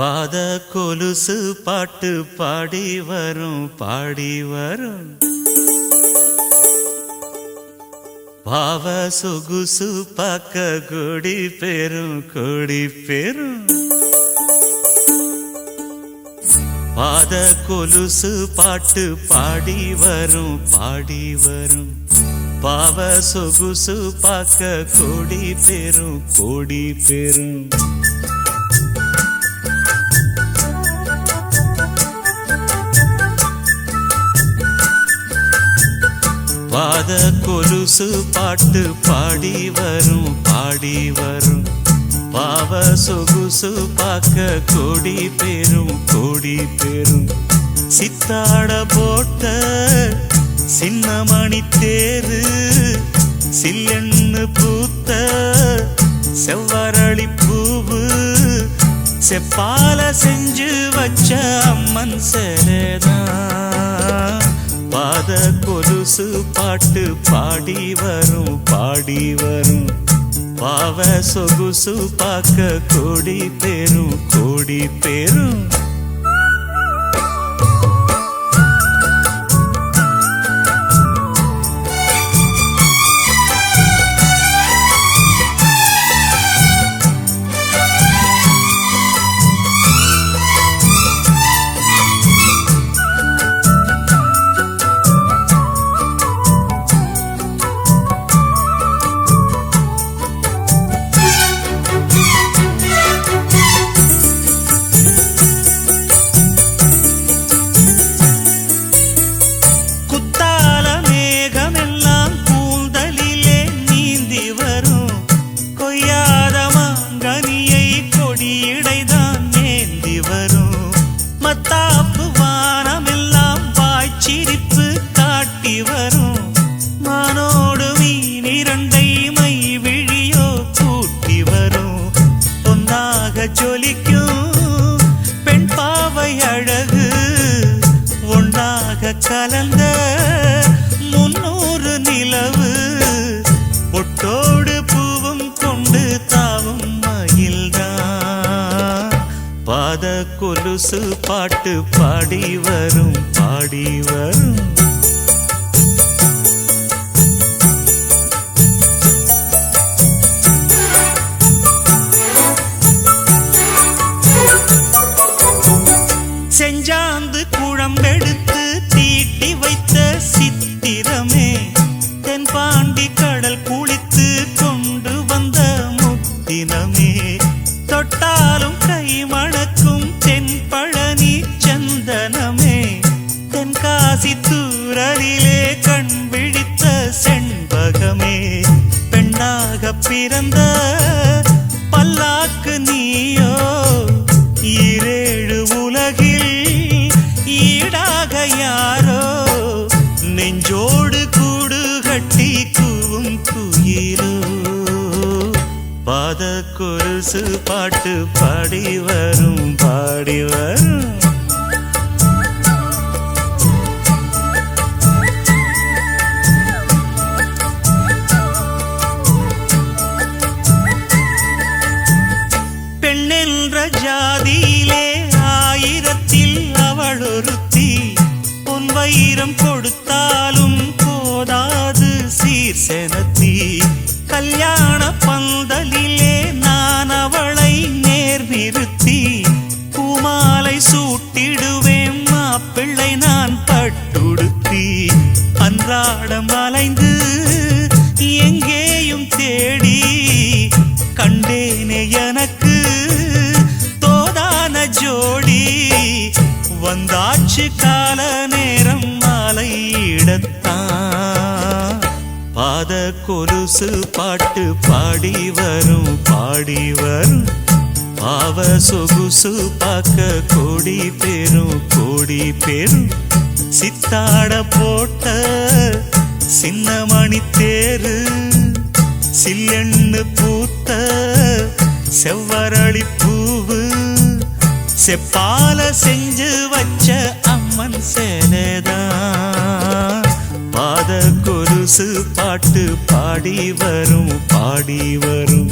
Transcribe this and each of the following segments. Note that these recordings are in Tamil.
பாத கொலுசு பாட்டு பாடி வரும் பாடி வரும் பாவ சொகுசு பாக்க கொடி பெரும் கொடி பெரும் பாத கொலுசு பாட்டு பாடி வரும் பாடி வரும் பாவ சொகுசு பாக்க கொடி பெரும் கொடி பெரும் பாத கொலுசு பாட்டு பாடி வரும் பாடி வரும் பாவ சொகுசு பாக்க கொடி பெரும் கொடி பெரும் சித்தாட போட்ட சின்னமணி தேரு சில்லெண்ணு பூத்த செவ்வரளி பூவு செப்பால செஞ்சு வச்ச அம்மன் சேலேதான் பாத கொலுசு பாட்டு பாடி வரும் பாடி வரும் பாவ சொகுசு பாக்க கொடி பெரும் கொடி பெரும் மத்தாப்பு வானமெல்லாம் வாய்ச்சிரிப்பு காட்டி வரும் மானோடு மீன் இரண்டை மை விழியோ கூட்டி வரும் பொன்னாக ஜொலிக்கும் பெண் பாவை அழகு ஒன்றாக கலந்த 300 நிலவு ஒட்டோடு பூவும் கொண்டு தாவும் மயில்தான் பாத கொலுசு பாட்டு பாடி வரும் பாடி வரும் செஞ்சாந்து குழம்பெடுத்து தீட்டி வைத்த சித்திரமே தென்பாண்டி கடல் குளித்து கொண்டு வந்த முத்தினமே தொட்டாலும் கை மணக்கும் தென்பழனி சந்தனமே தென்காசி தூரலிலே கண் விழித்த செண்பகமே பெண்ணாக பிறந்த பல்லாக்கு நீயோ ஈரேழு உலகில் ஈடாக யாரோ நெஞ்சோடு கூடு கட்டி கூவும் குயிலோ பாத கொலுசு பாட்டு பாடி வரும் பாடி வரும் பெண்ணென்ற ஜாதியிலே 1000ல் அவள் ஒருத்தி பொன் வைரம் கொடுத்தாலும் போதாது சீர்செனத்தி கல்யாண பந்தலிலே நான் அவளை நேர் நிறுத்தி பூமாலை சூட்டிடுவேன் மாப்பிள்ளை நான் பட்டுடுத்தி அன்றாடம் அலைந்து எங்கேயும் தேடி கண்டேனே எனக்கு தோதான ஜோடி வந்தாச்சு கால நேரம் மாலையிடத்தான் பாத கொலுசு பாட்டு பாடி வரும் பாடி வரும் பாவ சொகுசு பாக்க கொடி பெரும் கொடி பெரும் சித்தாட போட்ட சின்னமணி தேரு சில்லெண்ணு பூத்த செவ்வரளி பூவு செப்பால செஞ்சு வச்ச அம்மன் சேலேதான் பாத கொலுசு பாட்டு பாடி வரும் பாடி வரும்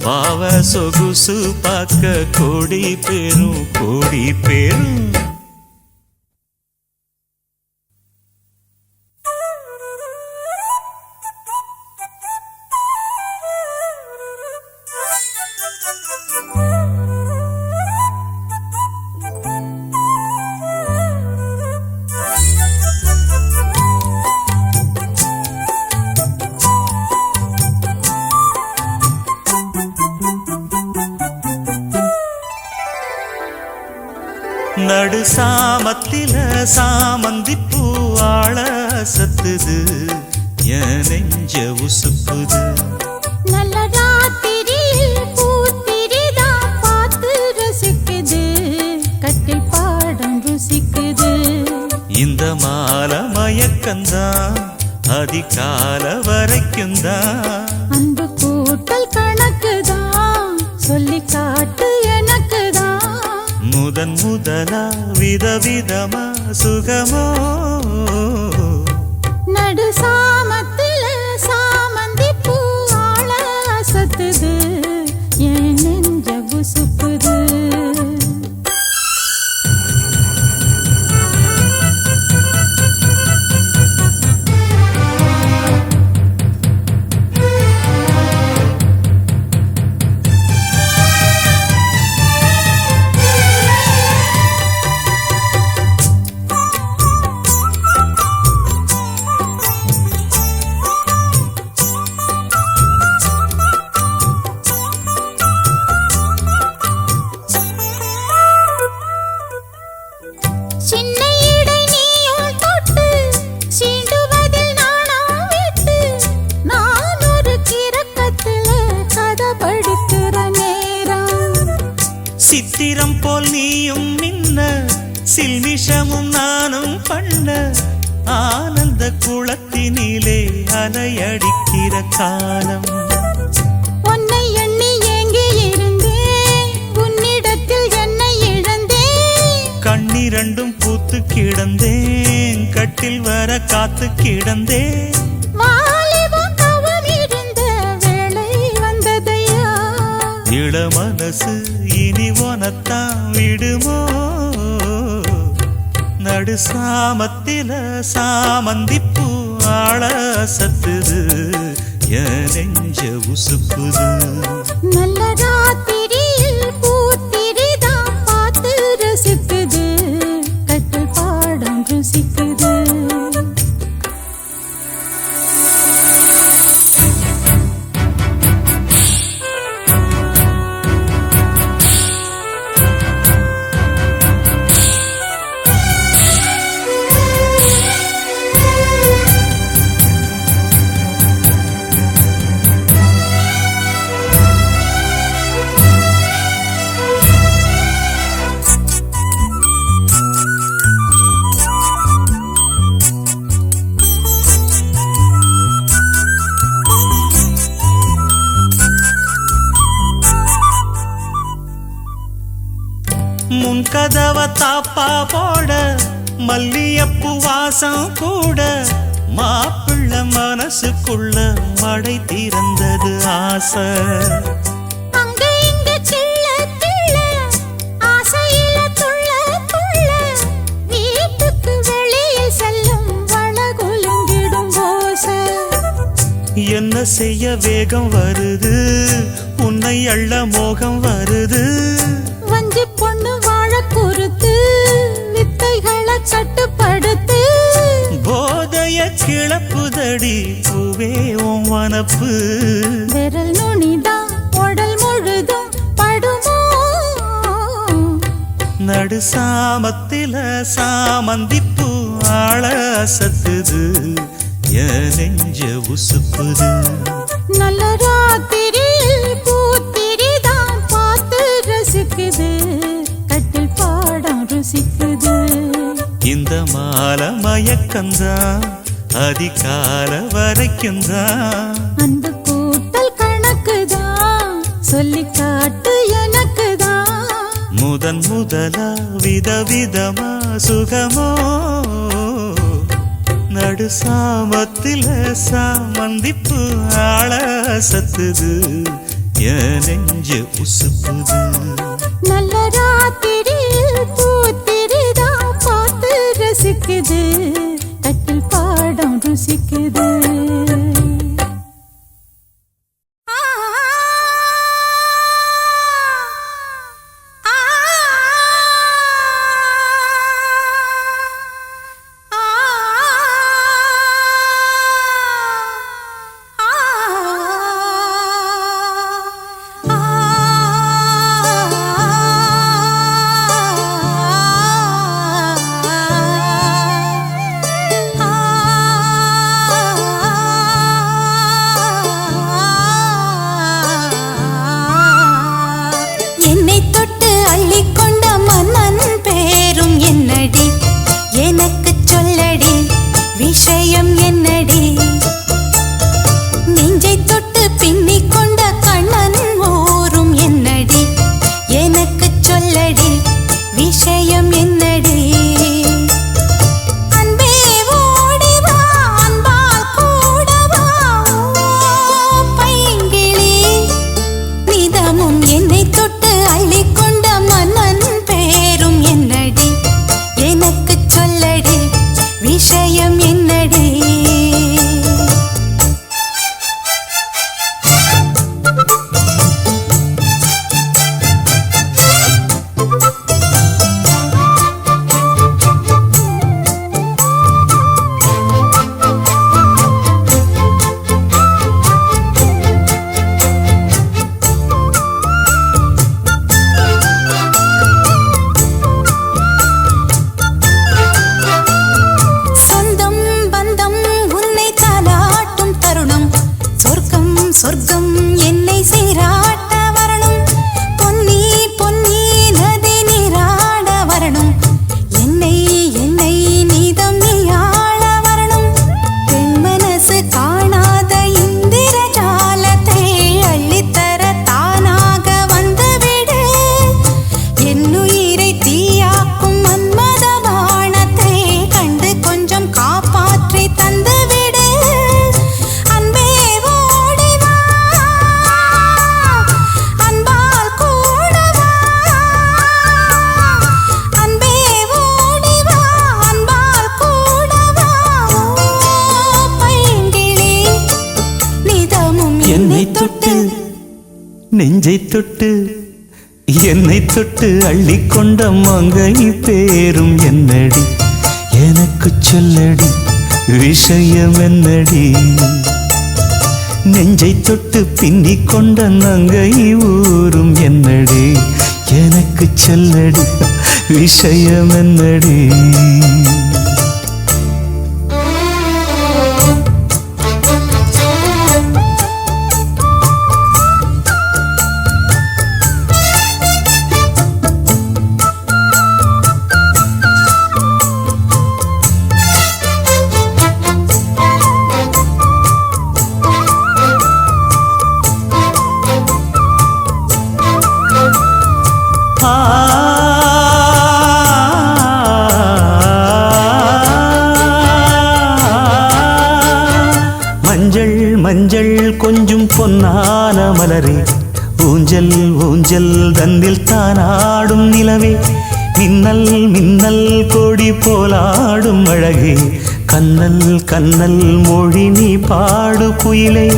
பாவ சொகுசு பார்க்க கோடி பேரும் கோடி பேரும். நடு சாமத்தில சாமந்தி பூ ஆள சத்துது என் நெஞ்ச உசுப்புது. நல்ல ராத்திரியில் பூத்திரிதான் பார்த்து ரசிக்குது கட்டில் பாடம் ருசிக்குது. இந்த மால மயக்கந்தான் அதிகால வரைக்கும் தான். அன்பு கூட்டல் கணக்குதான் சொல்லி காட்டு எனக்குதான். முதன் முதலா விதவிதமா சுகமோ நடு சாமத்தில சாமந்தி பூ ஆள அசத்துது என் நெஞ்ச உசுப்புது. சித்திரம் போல் நீயும் நின்ன சில்மிஷமும் நானும் பண்ண ஆனந்த குளத்தினிலே அலையடிக்கிற காலம். உன்னை எண்ணி ஏங்கி இருந்தேன் உன்னிடத்தில் என்னை இழந்தேன். கண்ணிரண்டும் பூத்து கிடந்தேன் கட்டில் வர காத்து கிடந்தேன். இள மனசு இனி உனத்தான் விடுமோ. நடு சாமத்தில சாமந்தி பூ ஆள சத்துது என் நெஞ்ச உசுப்புது. நல்ல ராத்திரியில் பூத்திரிதான் பார்த்து ரசிக்குது கட்டில் பாடம் ருசிக்குது. முன் கதவ தாப்பா போட மல்லியப்பு வாசம் கூட மாப்பிள்ள மனசுக்குள்ள மடை திறந்தது ஆசை. அங்க இங்க கிள்ள கிள்ள ஆசையில துள்ள துள்ள வீட்டுக்கு வெளியே செல்லும் வளகுலுங்கிடும் ஓசை. என்ன செய்ய வேகம் வருது உன்னை அள்ள மோகம் வருது. வஞ்சி பொண்ணு வாழ குறுத்து வித்தைகளை கட்டுப்படுத்து. போதைய கிளப்புதடி பூவே உன் வனப்பு. விரல் நுனிதான் உடல் முழுதும் படுமோ. நடு சாமத்தில சாமந்தி பூ ஆள சத்துது என் நெஞ்ச உசுப்புது. நல்ல ராத்திரியில் பூத்திரிதான் பார்த்து ரசிக்குது கட்டில் பாடம் ருசிக்குது. இந்த மால மயக்கந்தான் அதிகால வரைக்கும் தான். அன்பு கூட்டல் கணக்குதான் சொல்லி காட்டு எனக்குதான். முதன் முதலா விதவிதமா சுகமோ நடு சாமத்தில சாமந்தி பூ ஆள சத்துது என் நெஞ்சு உசுப்புது. நல்ல ராத்திரியில் பூத்திரிதான் பார்த்து ரசிக்குது, கட்டில் பாடம் ருசிக்குது. விஷயம் என்னடி, நெஞ்சை தொட்டு பின்னி கொண்ட கண்ணன் ஊரும் என்னடி, எனக்கு சொல்லடி விஷயம் என்னடி. அன்பே ஓடிவா அன்பால் கூடவா பைங்கிளி, நிதமும் என்னை தொட்டு அள்ளிக்கொண்ட மன்னன் பேரும் என்னடி, எனக்கு சொல்லடி விஷயம் என்னடி. சொர்க்கம் என்னை சீராட்ட வரணும், பொன்னி பொன்னி நதி நீராட வரணும், என்னை என்னை நீதம் நீயாள வரணும். பெண் மனசு காணாத இந்திர ஜாலத்தை அள்ளித்தர தானாக வந்துவிடு, என்னுயிரை தீயாக்கும் மன்மத பாணத்தை கண்டு கொஞ்சம் காப்பாற்றி தந்துவிடு. என்னை தொட்டு நெஞ்சை தொட்டு என்னை தொட்டு அள்ளிக்கொண்ட மங்கை பேரும் என்னடி, எனக்கு சொல்லடி விஷயம் என்னடி. நெஞ்சை தொட்டு பின்னி கொண்ட நங்கை ஊரும் என்னடி, எனக்கு சொல்லடி விஷயம் என்னடி. மஞ்சள் மஞ்சள் கொஞ்சம் பொன்னான மலரே, ஊஞ்சல் ஊஞ்சல் தன்னில் தானாடும் நிலவே, மின்னல் மின்னல் கொடி போலாடும் அழகே, கண்ணல் கண்ணல் மொழி நீ பாடு குயிலே,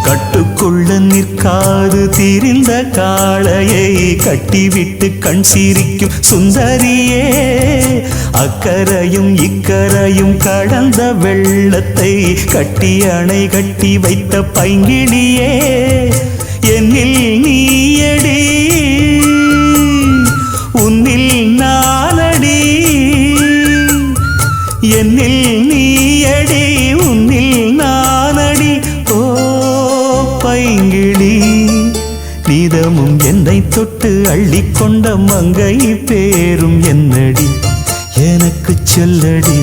கட்டுக்குள்ள நிற்காது திரிந்த காளையை கட்டிவிட்டு கண் சிரிக்கும் சுந்தரியே, அக்கரையும் இக்கரையும் கடந்த வெள்ளத்தை கட்டி அணை கட்டி வைத்த பைங்கிளியே, என்னில் நீயடி உன்னில் நானடி, என்னில் நீயடி உன்னில் நானடி. ஓ பைங்கிளி, நீதமும் என்னை தொட்டு அள்ளிக்கொண்ட மங்கை பேரும் என்னடி, எனக்கு சொல்லடி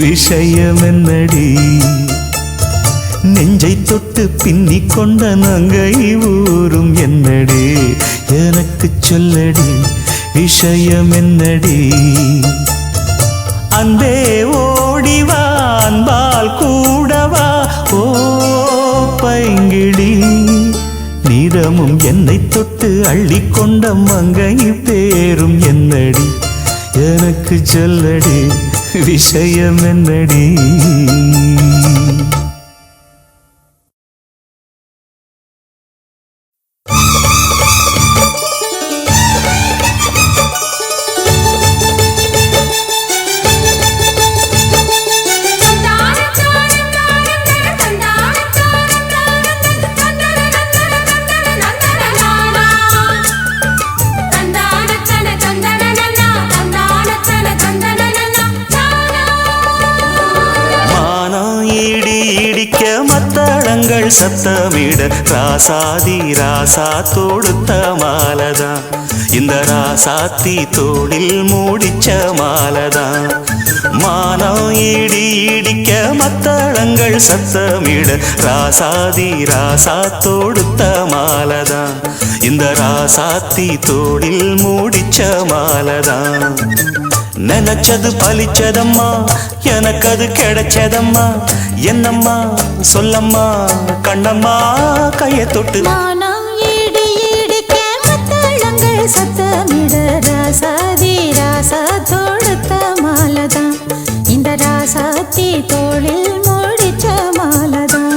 விஷயம் என்னடி. நெஞ்சை தொட்டு பின்னி கொண்ட நங்கை ஊரும் என்னடி, எனக்கு சொல்லடி விஷயம் என்னடி. அன்பே ஓடிவா அன்பால் கூடவா ஓ பைங்கிளி, நீ நிதமும் என்னை தொட்டு அள்ளிக்கொண்ட மங்கை பேரும் என்னடி எனக்கு சொல்லடி விஷயம் என்னடி மத்தளங்கள் சத்தமிட ராசாதி ராசா தொடுத்த மாலதான் இந்த ராசாத்தி தோளில் மூடிச்ச மாலதான் மானம் இடி இடிக்க மத்தளங்கள் சத்தமிட ராசாதி ராசா தொடுத்த மாலதான் இந்த ராசாத்தி தோளில் மூடிச்ச மாலதான் நினைச்சது பலிச்சதம்மா எனக்கு அது கிடைச்சதம்மா என்னம்மா சொல்லம்மா கண்ணம்மா கையை தொட்டு மானம் இடி இடிக்க மத்தளங்கள் சத்தமிட ராசாதி ராசா தொடுத்த மாலதான் இந்த ராசாத்தி தோளில் மூடிச்ச மாலதான்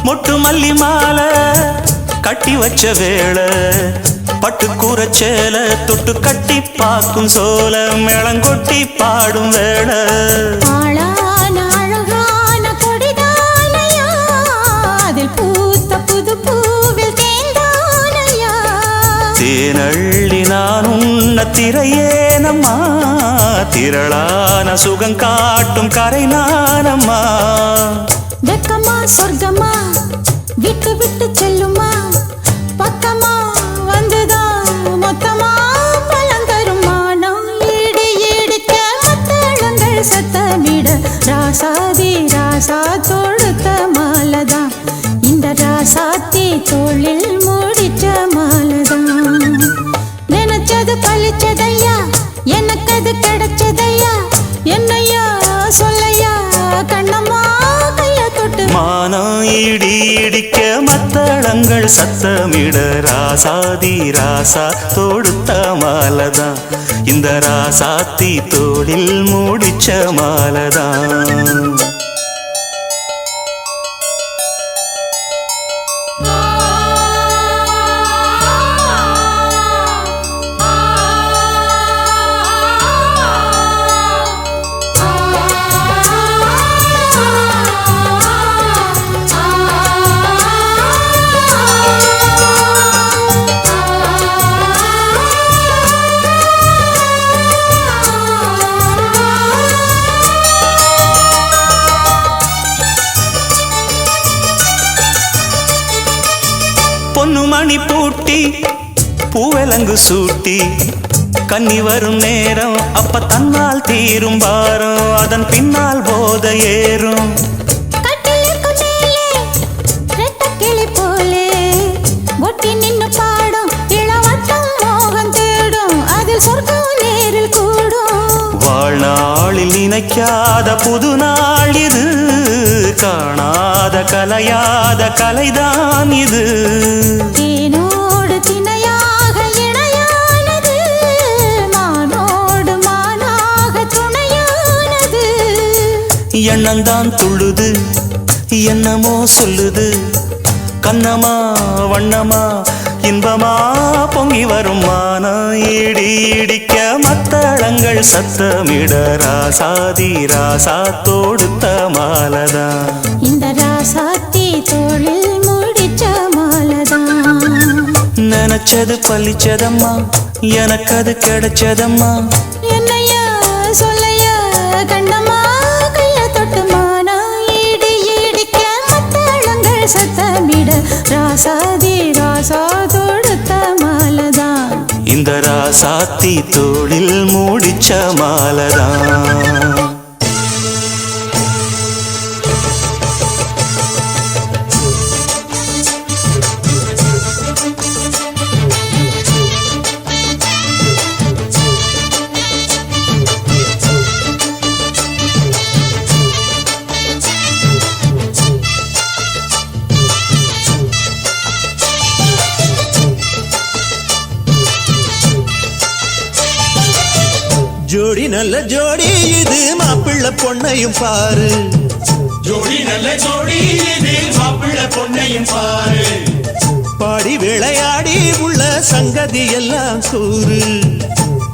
மொட்டு மல்லி மாலை கட்டி வச்ச வேளை பட்டு கூரச்சேல தொட்டு கட்டி பாக்கும் சோல மேளங்கொட்டி பாடும் வேளை அழகான கொடிதானையா அதில் பூத்த புது பூவில் தேந்தானையா தேனள்ளி நான் உன்ன திரையேனம்மா திரளான சுகம் காட்டும் கரை நானம்மா வெக்கமா சொர்க்கமா விட்டு விட்டு செல்லுமா பக்கமா வந்துதான் மொத்தமா பழங்கரும் மானம் இடி இடிக்க மத்தளங்கள் சத்தமிட ராசாதி ராசா தொடுத்த மாலதான் இந்த ராசாத்தி தோளில் மூடிச்ச மாலதான் நினைச்சது பழிச்சதையா எனக்கு அது கிடைச்சதையா என்னையா சொல்லையா கண்ணம்மா மானம் இடி இடிக்க மத்தளங்கள் சத்தமிட ராசாதி ராசா தொடுத்த மாலதான் இந்த ராசாத்தி தோளில் மூடிச்ச மாலதான் பொன்னு மணி பூட்டி பூவலங்கு சூட்டி கன்னி வரும் நேரம் அப்ப தன்னால் தீரும் பாரம் அதன் பின்னால் போத ஏறும் கிளி போலே ஒட்டி நின்னு பாடும் இளவட்டம் மோகம் தேடும் அதில் சொர்க்கம் நேரில் கூடும் வாழ்நாளில் நினைக்காத புது நாள் இது காணாத கலையாத கலைதான் இது தேனோடு திணையாக இணையானது மானோடு மானாக துணையானது எண்ணந்தான் துள்ளுது என்னமோ சொல்லுது கண்ணமா வண்ணமா இன்பமா பொங்கி வரும் மானம் இடி இடிக்க மத்தளங்கள் சத்தமிட ராசாதி ராசா தொடுத்த மாலதான் இந்த ராசாத்தி தோளில் மூடிச்ச மாலதான் நினைச்சது பழிச்சதம்மா எனக்கு அது கிடைச்சதம்மா ராசாதி ராசா தொடுத்த மாலதான் இந்த ராசாத்தி தோளில் மூடிச்ச மாலதான். ஜோடி நல்ல ஜோடி இது மாப்பிள்ள பொண்ணையும் பாரு. ஜோடி நல்ல ஜோடி இது மாப்பிள்ள பொண்ணையும் பாரு. பாடி விளையாடி உள்ள சங்கதி எல்லாம் கூறு.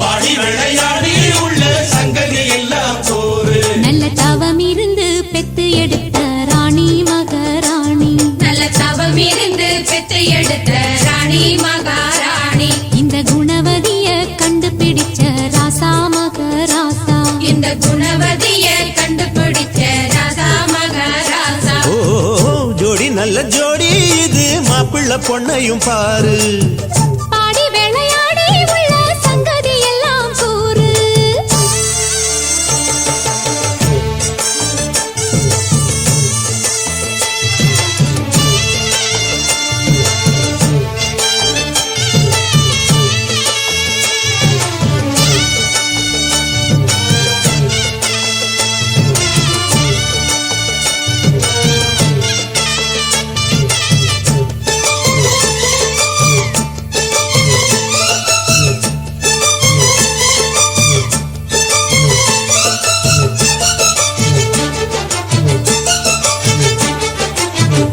பாடி விளையாடி உள்ள சங்கதி எல்லாம் கூறு. நல்ல தவம் இருந்து பெத்து எடுத்த ராணி மகாராணி. நல்ல தவம் இருந்து பெத்து எடுத்த ராணி மகாராணி. இந்த குணவதிய கண்டுபிடிச்ச ராசா மகராசா. இந்த குணவதிய கண்டுபிடிச்ச ராசா மகராசா. ஓ ஜோடி நல்ல ஜோடி இது மாப்பிள்ள பொண்ணையும் பாரு. பாடி விளையாடி உள்ள சங்கதி எல்லாம் கூறு.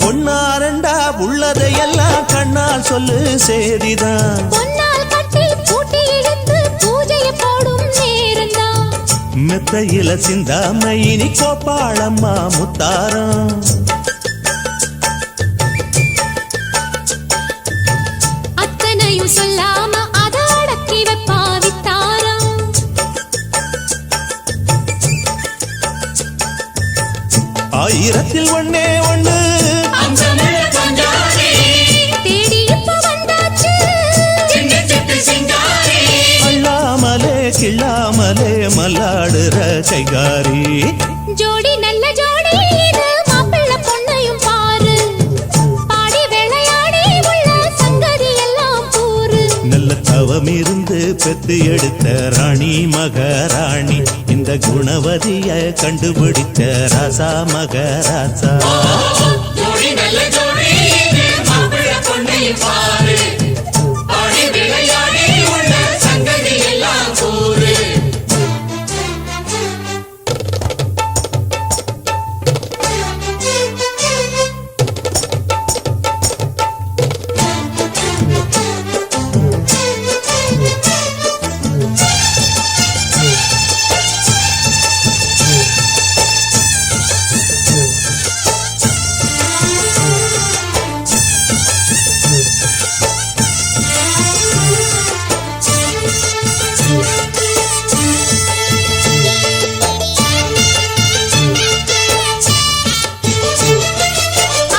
பொன்னாரண்டா உள்ளதையெல்லாம் கண்ணால் சொல்லு சேதிதான். பொன்னால் கட்டி பூட்டி இழுத்து பூஜையை போடும் நேரம்தான். மெத்தையில சிந்தாம இனி கோப்பாளம்மா முத்தாரம். அத்தனையும் சொல்லாம அத அடக்கி வைப்பா வித்தாரம். ஆயிரத்தில் ஒண்ணே ஒண்ணு அம்சமுள்ள கொஞ்சாரி. தேடி இப்ப வந்தாச்சு. சின்ன சிட்டு சிங்காரி. அள்ளாமலே கிள்ளாமலே மல்லாடுற கைகாரி. ஜோடி நல்ல ஜோடி இது மாப்பிள்ள பொண்ணையும் பாரு. பாடி விளையாடி உள்ள சங்கதி எல்லாம் கூறு. நல்ல தவம் இருந்து பெத்து எடுத்த ராணி மகாராணி. இந்த குணவதிய கண்டுபிடித்த ராசா மகராசா. ஜோடி நல்ல ஜோடி இது மாப்பிள்ள பொண்ணையும் பாரு. பாடி விளையாடி உள்ள சங்கதி எல்லாம் கூறு.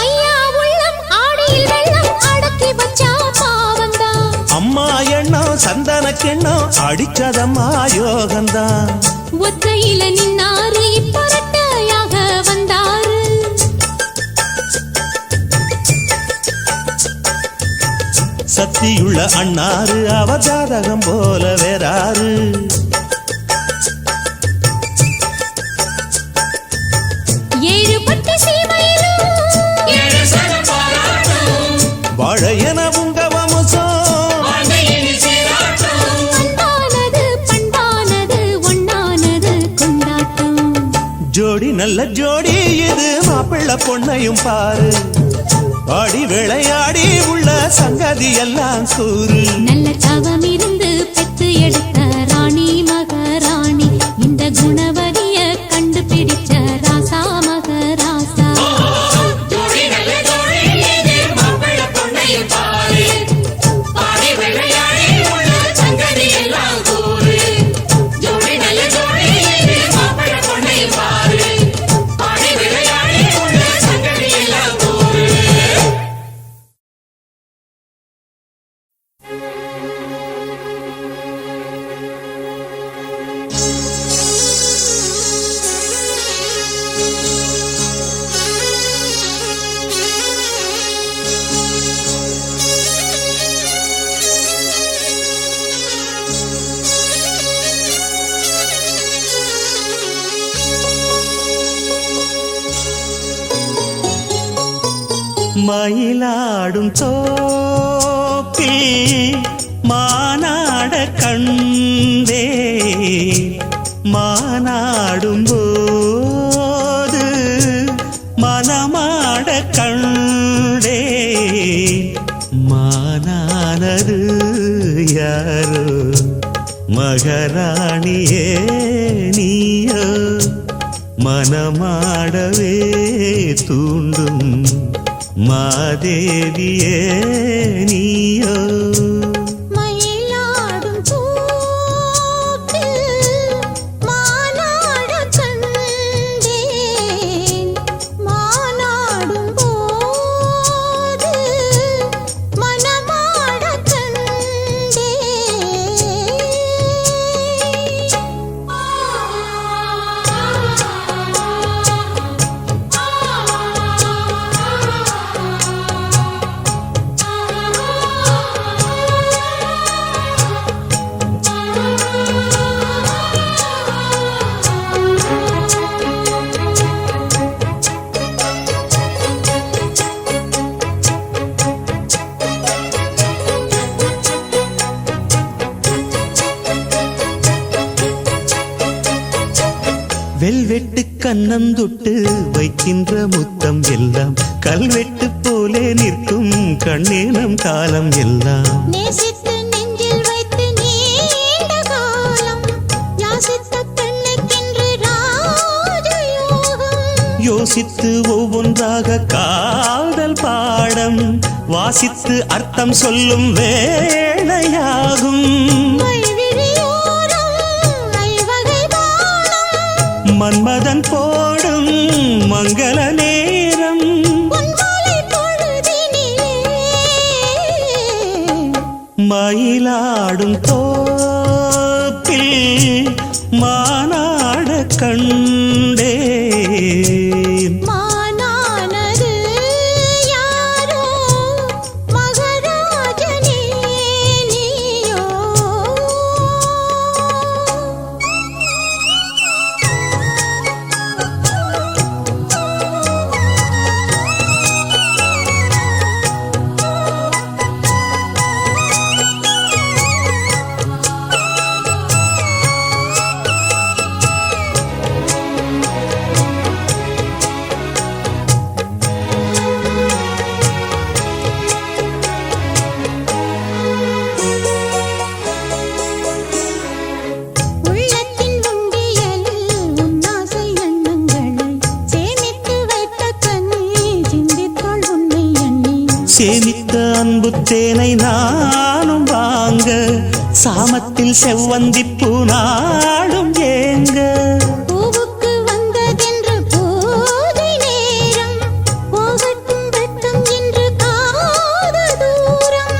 ஐயா உள்ளம் ஆடியில் வெள்ளம் அடக்கி வச்சா பாவந்தான். அம்மா எண்ணம் சந்தனக்கெண்ணம் அடிச்சதம்மா யோகந்தான். ஒத்தையில நின்னாரு இப்ப ரெட்டையாக வந்தாரு. சக்தியுள்ள அண்ணாரு அவ ஜாதகம் போல வேறாரு. ஏழு பட்டு சீமையிலும் ஏழு சனம் பாராட்டும். வாழையன உங்க வம்சம். வாழ்க்கையில் சீராட்டும். அன்பானது பண்பானது ஒண்ணானது கொண்டாட்டம். ஜோடி நல்ல ஜோடி இது மாப்பிள்ள பொண்ணையும் பாரு. பாடி விளையாடி உள்ள சங்கதி எல்லாம் கூறு. நல்ல தவம் இருந்து பெத்து எடுத்த ராணி மகாராணி. இந்த குணவதிய கண்டுபிடிச்ச ராசா மகராசா. ஜோடி நல்ல ஜோடி இது மாப்பிள்ள பொண்ணையும் பாரு. பாடி விளையாடி உள்ள சங்கதி எல்லாம் கூறு. ஜோடி நல்ல ஜோடி இது மாப்பிள்ள பொண்ணையும் பாரு. பாடி விளையாடி உள்ள சங்கதி எல்லாம் கூறு. மயிலாடும் தோப்பில் மானாட கண்டே மானாடும் போது மனமாட கண்டே மானானது யாரோ மகாராணியே நீயோ மனமாடவே தூண்டும் மாதேவியே நீயோ மயிலாடும் தோப்பில் மானாடக் கண்டேன் மானாடும் போது மனமாடக் வெல்வெட்டு கண்ணந்தொட்டு வைக்கின்ற முத்தம் எல்லாம் கல்வெட்டு போலே நிற்கும் கண்ணேனம் காலம் எல்லாம் நேசித்து நெஞ்சில் வைத்து நீண்ட காலம் யாசித்த கண்ணுக்கென்று ராஜயோகம் யோசித்து ஒவ்வொன்றாக காதல் பாடம் வாசித்து அர்த்தம் சொல்லும் வேளையாகும் மன்மதன் போடும் மங்கள நேரம் மயிலாடும் தோப்பில் மானாட கண்டே மானானது யாரோ மகாராஜனே நீயோ உள்ளத்தின் உண்டியலில் உன்னாசை எண்ணங்களை சேமித்து வைத்த கண்ணே சிந்தித்தாள் உன்னை எண்ணி சேமித்த அன்பு தேனை நானும் வாங்க சாமத்தில் செவ்வந்திப்பூ நாடும் ஏங்க பூவுக்கு வந்ததென்று போதை நேரம் போகட்டும் வெட்கம் என்று காதல் தூரம்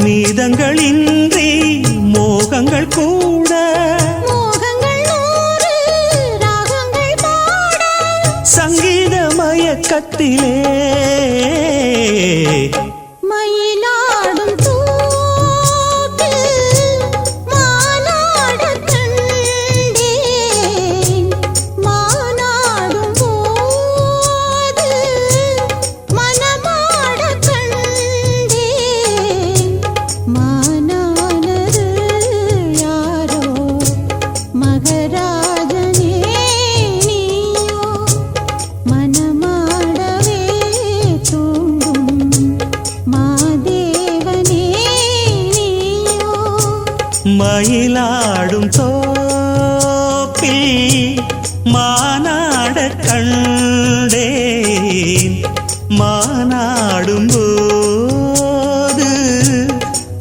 மீதங்களின்றி மோகங்கள் கூட மோகங்கள் நூறு ராகங்கள் பாட சங்கீத மயக்கத்திலே மயிலாடும் தோப்பில் மானாடக் கண்டேன் மானாடும் போது மனமாடக் கண்டேன் மானானது யாரோ மகாராஜனே நீயோ மனமாடவே தூண்டும் மாதேவனே நீயோ மயிலாடும் தோப்பில் மானாட கண்டேன் மானாடும் போது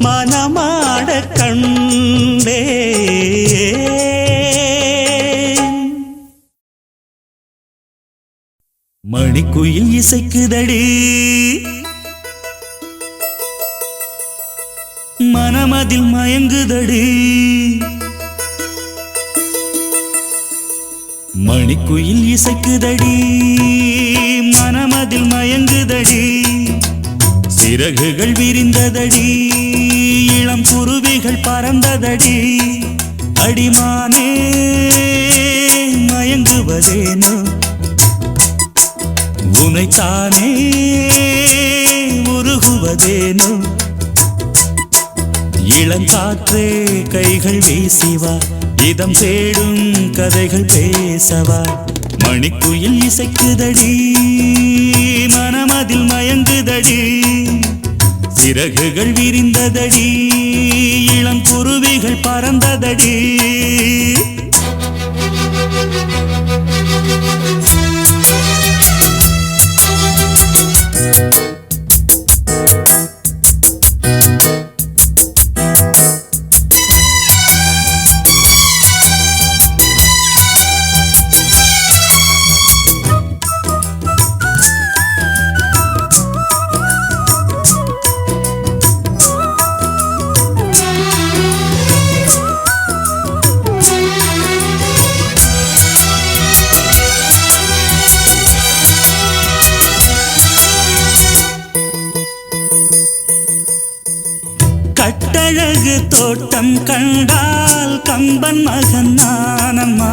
மனமாட கண்டேன் மணிக்குயில் இசைக்குதடி மனமதில் மயங்குதடி மணிக்குயில் இசைக்குதடி மனமதில் மயங்குதடி சிறகுகள் விரிந்ததடி இளம் குருவிகள் பறந்ததடி அடிமானே மயங்குவதேனோ உனைத்தானே உருகுவதேனோ இளங்காற்றே கைகள் வீசிவா இதம் தேடும் கதைகள் பேசவா மணிக்குயில் இசைக்குதடி மனமதில் மயங்குதடி சிறகுகள் விரிந்ததடி இளம் குருவிகள் பறந்ததடி கட்டழகு தோட்டம் கண்டால் கம்பன் மகன் நானம்மா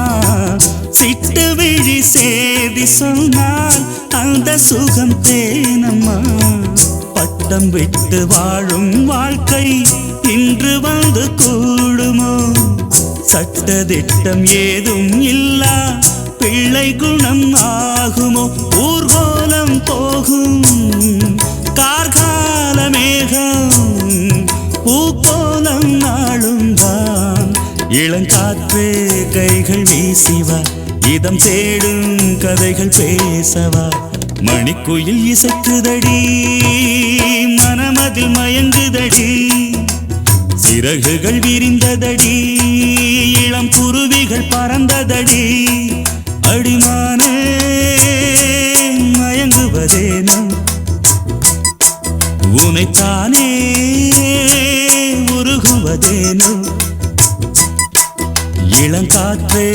சிட்டு விழி சேதி சொன்னால் அந்த சுகம் தேனம்மா பட்டம் விட்டு வாழும் வாழ்க்கை இன்று வந்து கூடுமோ சட்டதிட்டம் ஏதும் இல்லா பிள்ளை குணம் ஆகுமோ ஊர்கோலம் போகும் கார்கால மேகம் பூக்கோலம் நாளும் தான் இளங்காற்றே கைகள் வீசிவா இதம் தேடும் கதைகள் பேசவா மணிக்குயில் இசைக்குதடி மனமதில் மயங்குதடி சிறகுகள் விரிந்ததடி இளம் குருவிகள் பறந்ததடி அடிமானே மயங்குவதேனோ உனைத்தானே உருகுவதேனோ இளங்காற்றே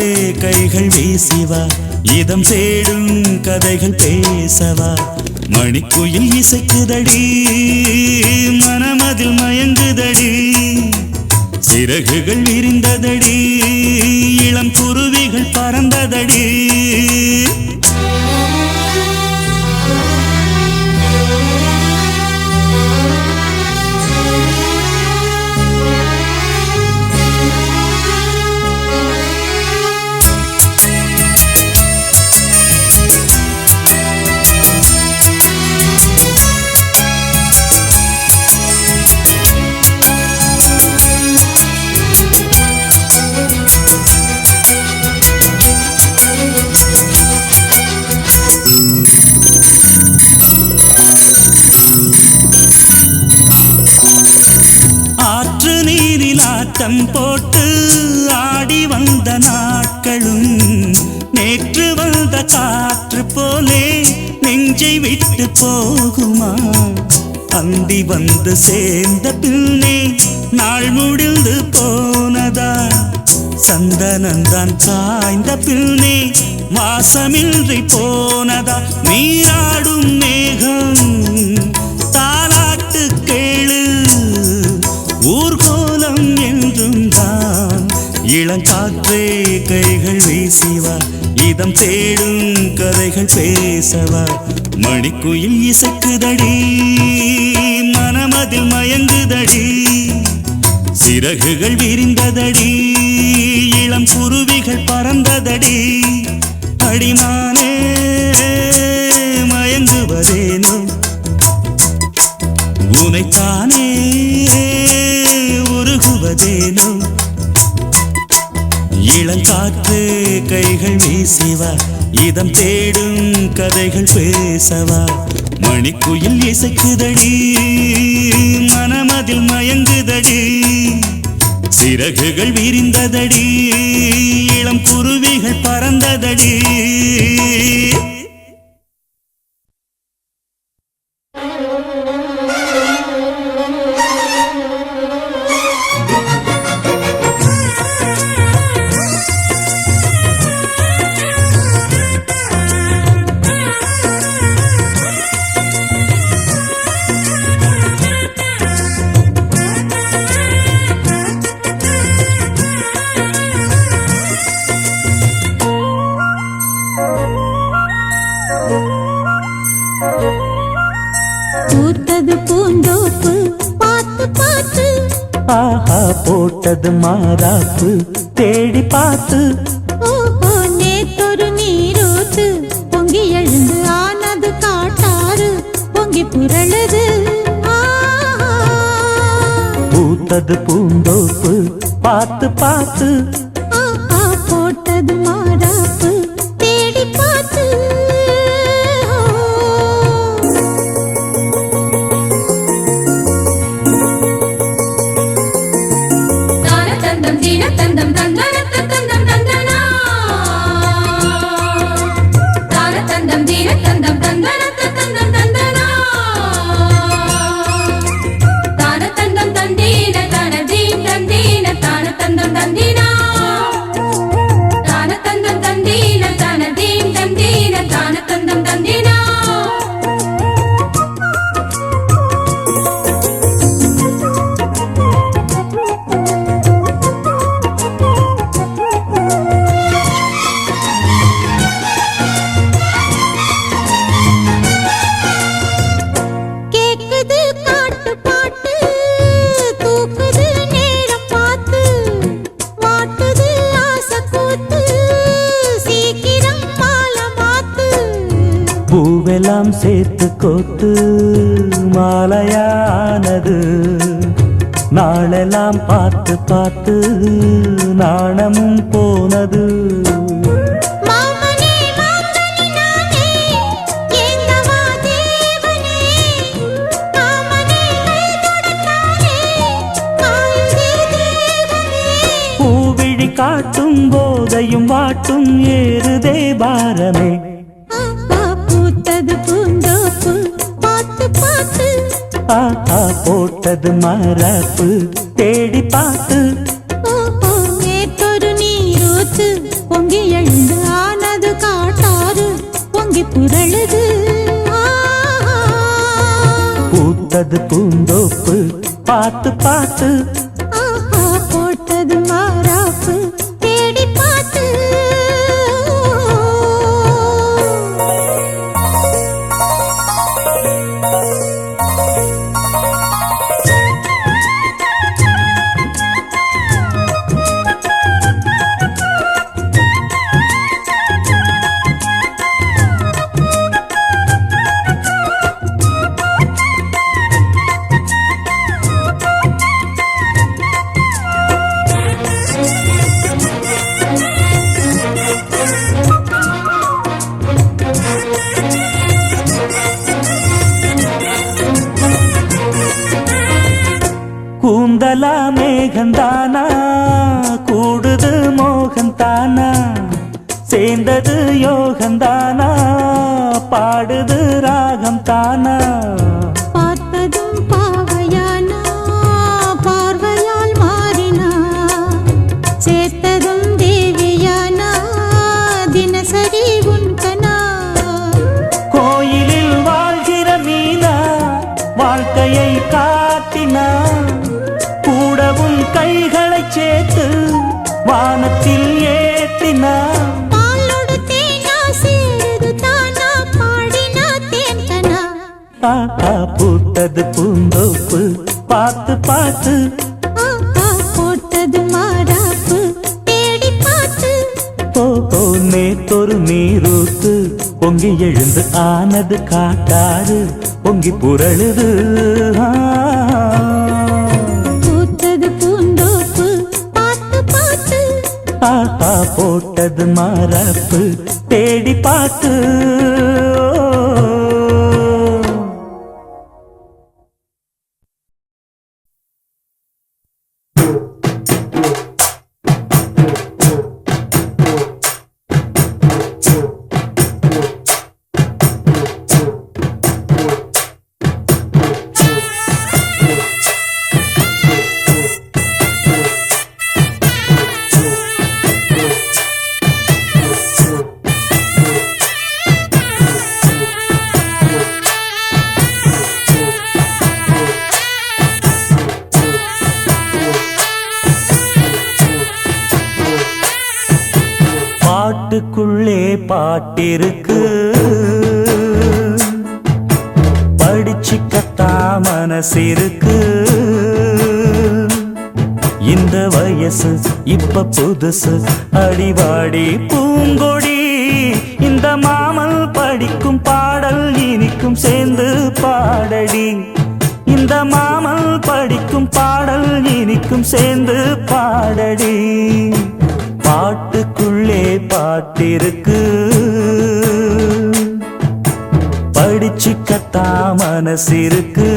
கைகள் வீசிவா இதம் தேடும் கதைகள் பேசவா மணிக்குயில் இசைக்குதடி மனமதில் மயங்குதடி சிறகுகள் விரிந்ததடி இளம் குருவிகள் பறந்ததடி ஆட்டம் போட்டு ஆடி வந்த நாட்களும் நேற்று வந்த காற்று போலே நெஞ்சை விட்டு போகுமா அந்தி வந்து சேர்ந்த பின்னே நாள் முடிந்து போனதா சந்தனந்தான் சாய்ந்த பின்னே வாசமின்றி போனதா நீராடும் மேகம் தாலாட்டு கேளு ஊர்கோலம் என்றும் தான் இளங்காற்றே கைகள் வீசிவா இதம் தேடும் கதைகள் பேசவா மணிக்குயில் இசைக்குதடி மனமதில் மயங்குதடி சிறகுகள் விரிந்ததடி இளம் குருவிகள் பறந்ததடி அடிமானே மயங்குவதேனோ உனைத்தானே உருகுவதேனோ இளங்காற்று கைகள் வீசிவா இதம் தேடும் கதைகள் பேசவா மணிக்குயில் இசைக்குதடி மனமதில் மயங்குதடி சிறகுகள் விரிந்ததடி இளம் குருவிகள் பறந்ததடி பூத்தது பூந்தோப்பு பார்த்து பார்த்து ஆஹா போட்டது மாறாப்பு தேடி பார்த்து ஓஹோ நேத்தொரு நீரூத்து பொங்கி எழுந்து ஆனது காட்டாறு பொங்கி புரளுது பூத்தது பூந்தோப்பு பார்த்து பார்த்து ஆஹா போட்டது மாறாப்பு தேடி பார்த்து தானதந்தம் தீனதந்தம் தந்தனதந்தம் தந்தனா தானதந்தம் தீனதந்தம் தந்தனதந்தம் தந்தனா தானதந்தம் தந்தீன தனதீம் தந்தீன தானதந்தம் தந்தீனா தானதந்தம் தந்தீன தனதீம் தந்தீன தானதந்தம் தந்தீனா கேக்குது காட்டு பாட்டு தூக்குது நேரம் பார்த்து மாட்டுது ஆசை கூத்து சீக்கிரம் மாலை மாத்து பூவெல்லாம் சேர்த்து கோத்து மாலையானது நாளெல்லாம் பார்த்து பார்த்து நாணமும் போனது மாமனே மாங்கனி நானே ஏங்கவா தேவனே மாமனே கைதொடத்தானே காயுதே தேவனே பூவிழி காட்டும் போதையும் வாட்டும் ஏறுதே பாரமே ஆஹா பூத்தது பூந்தோப்பு பார்த்து பார்த்து ஆஹா போட்டது மரப்பு தேடி பார்த்து ஓஹோ நேத்தொரு நீரூத்து பொங்கி எழுந்து ஆனது காட்டாறு பொங்கி புரளுது பூத்தது பூந்தோப்பு பார்த்து பார்த்து ஆஹா போட்டது மாறாப்பு தேடி பார்த்து கூந்தலா மேகந்தானா கூடுது மோகந்தானா சேர்ந்தது யோகந்தானா பாடுது ராகம் தானா பார்த்ததும் பாவையானா பார்வையால் மாறினா சேர்த்ததும் தேவியானா தினசரி உன்கனா கோயிலில் வாழ்கிற மீனா வாழ்க்கையை காட்டினா கூடவும் கைகளை சேர்த்து வானத்தில் ஏற்றினா பாலோடு தேனா சேருது தானா பாடினா தேன்கனா ஆஹா பூத்தது பூந்தோப்பு பார்த்து பார்த்து ஆஹா போட்டது மாறாப்பு தேடி பார்த்து ஓஹோ நேத்தொரு நீரூத்து பொங்கி எழுந்து ஆனது காட்டாறு பொங்கி புரளுது பூத்தது பூந்தோப்பு பார்த்து பார்த்து ஆஹா போட்டது மரப்பு தேடி பார்த்து பாட்டுக்குள்ளே பாட்டிருக்கு படிச்சு கத்த மனசிருக்கு இந்த வயசு இப்ப புதுசு அடிவாடி பூங்கொடி இந்த மாமல் படிக்கும் பாடல் இனிக்கும் சேர்ந்து பாடடி இந்த மாமல் படிக்கும் பாடல் இனிக்கும் சேர்ந்து பாடடி பாட்டுக்குள்ளே பாட்டிருக்கு படிச்சுக்கத்தா மனசிருக்கு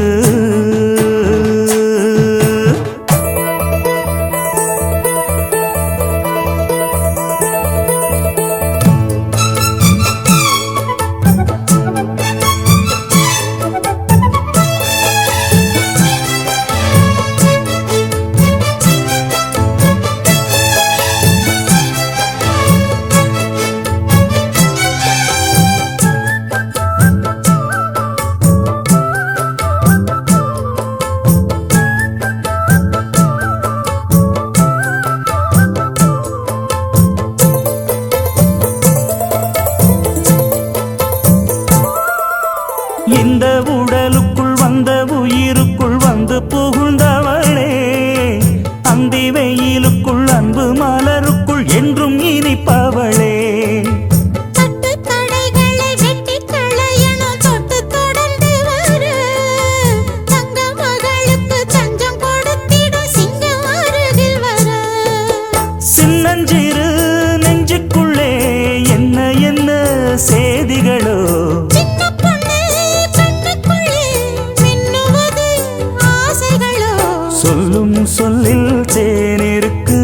இந்த உடலுக்குள் வந்த உயிருக்குள் வந்து புகுந்தவளே அந்தி வெயிலுக்குள் அன்பு மலருக்குள் என்றும் இனிப்பவளே தட்டு தடைகளை வெட்டி களையணும் தொட்டு தொடர்ந்து வரு தங்க மகளுக்கு தஞ்சம் கொடுத்திடும் சிங்கம் அருகில் வர சின்னஞ்சிறு நெஞ்சுக்குள்ளே என்ன என்ன செய்திகளோ சின்ன பொண்ணு கண்ணுக்குள்ளே மின்னுவது ஆசைகளோ சொல்லும் சொல்லில் தேனிருக்கு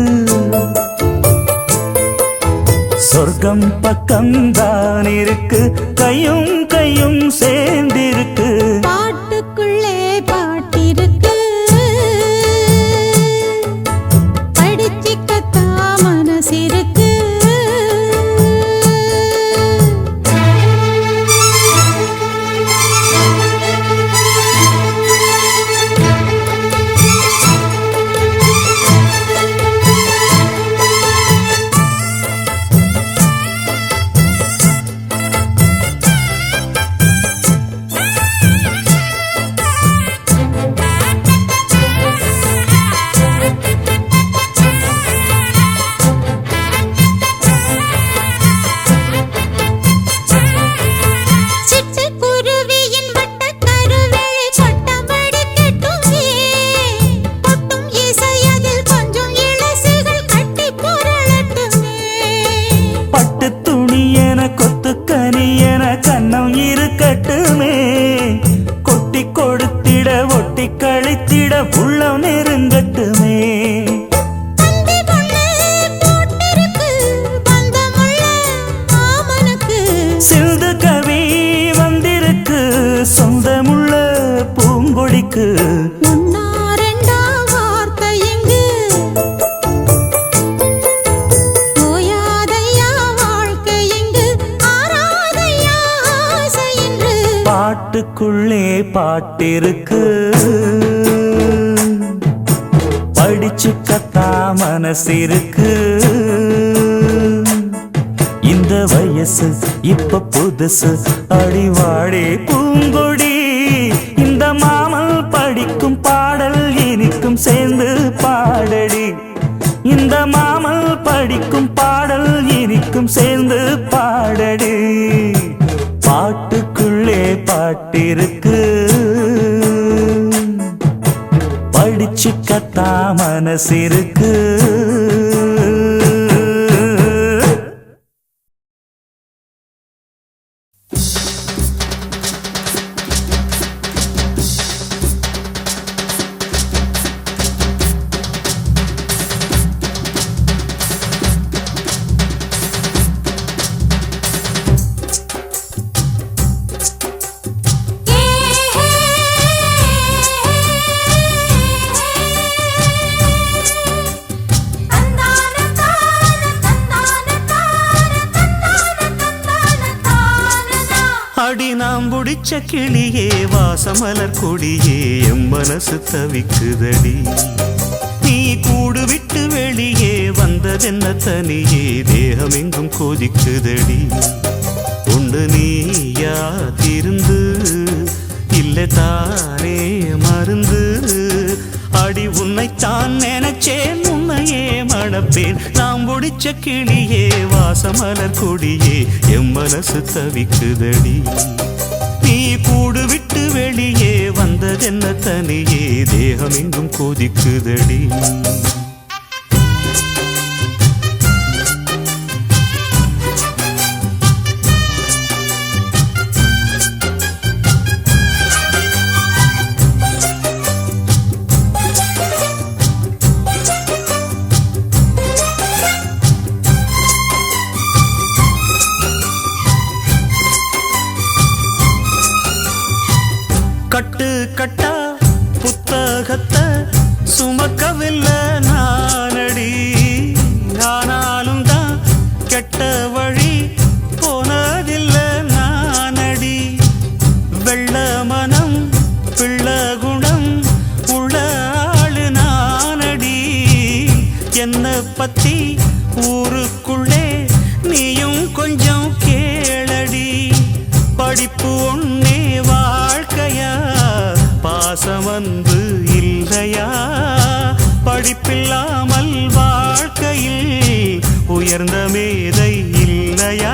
சொர்க்கம் பக்கம்தான் இருக்கு கையும் கையும் சேர்ந்திருக்கு பாட்டுக்குள்ளே பாட்டிருக்கு படிச்சுக்கத்தா மனசிருக்கு சிட்டுக்குருவியின் வட்டக் கருவிழி கொட்டமடி கெட்டுமே கொட்டும் இசையதில் கொஞ்சம் இளசுகள் கட்டி புரளட்டுமே பட்டு துணி என கொத்துக்கனி என கண்ணம் இருக்கட்டுமே கொட்டி கொடுத்திட ஒட்டி கழித்திட உள்ளம் நெருங்கட்டுமே தந்தி பொண்ணு போட்டிருக்கு பந்தமுள்ள மாமனுக்கு சிந்து கவி வந்திருக்கு சொந்தமுள்ள பூங்கொடிக்கு ஒன்னா ரெண்டா வார்த்தை இங்கு ஓயாதையா வாழ்க்கை இங்கு ஆராதையா ஆசை என்று பாட்டுக்குள்ளே பாட்டிருக்கு படிச்சுக்கத்தா மனசிருக்கு இந்த வயசு இப்ப புதுசு அடிவாடி பூங்கொடி இந்த மாமல் படிக்கும் பாடல் இனிக்கும் சேர்ந்து பாடடி இந்த மாமல் படிக்கும் பாடல் இனிக்கும் சேர்ந்து பாடடி பாட்டுக்குள்ளே பாட்டிருக்கு படிச்சுக்கத்தா மனசிருக்கு அடி நாம் புடிச்ச கிளியே வாசமலர் கொடியே எம் மனசு தவிக்குதடி நீ கூடு விட்டு வெளியே வந்ததென்ன தனியே தேகம் எங்கும் கொதிக்குதடி உண்டு நீயா திருந்து இல்ல தானே உன்னைத்தான் நினைச்சேன் உன்னையே மணப்பேன் நாம் முடிச்ச கிளியே வாசமலர் கொடியே எம் மனசு தவிக்குதடி நீ கூடு விட்டு வெளியே வந்ததென்ன தனியே தேகம் எங்கும் கொதிக்குதடி கட்டு கட்டா புத்தகத்தை சுமக்கவில்லை நானடி ஆனாலும் தான் கெட்ட வழி போனதில்லை நானடி வெள்ள மனம் பிள்ள குணம் உள்ள ஆளு நானடி என்னை பத்தி ஊருக்குள்ளே நீயும் கொஞ்சம் கேளடி படிப்பு ஒன்னே வாழ்க்கையா பாசம் வந்து இல்லையா படிப்பில்லாமல் வாழ்க்கையில் உயர்ந்த மேதை இல்லையா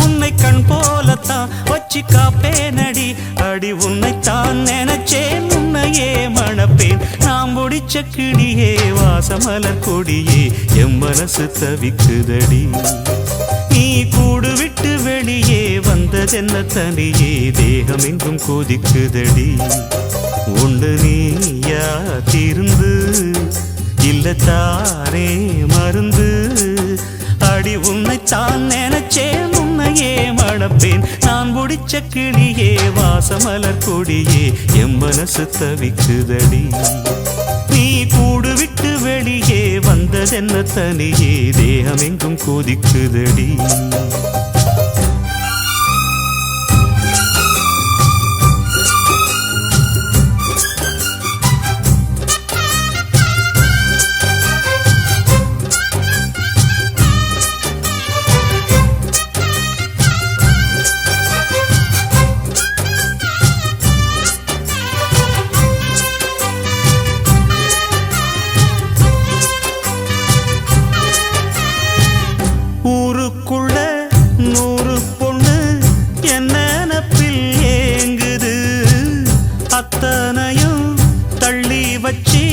உன்னை கண் போலத்தான் வச்சு காப்பேனடி அடி உன்னைத்தான் நினைச்சேன் உன்னையே மணப்பேன் நாம் முடிச்ச கிளியே வாசமலர் கொடியே எம் மனசு தவிக்குதடி நீ கூடு விட்டு வெளியே வந்ததென்ன தனியே தேகம் எங்கும் கொதிக்குதடி ஒன்று நீயா திருந்து இல்ல தாரே மருந்து அடி உன்னைத்தான் நினைச்சேன் உன்னையே மணப்பேன் நான் முடிச்ச கிளியே வாசமலர் கொடியே எம் மனசு தவிக்குதடி நீ கூடு விட்டு வெளியே வந்ததென்ன தனியே தேகம் எங்கும் கொதிக்குதடி ஊருக்குள்ள 100 பொண்ணு என்ன நினப்பில் ஏங்குது அத்தனையும் தள்ளி வச்சு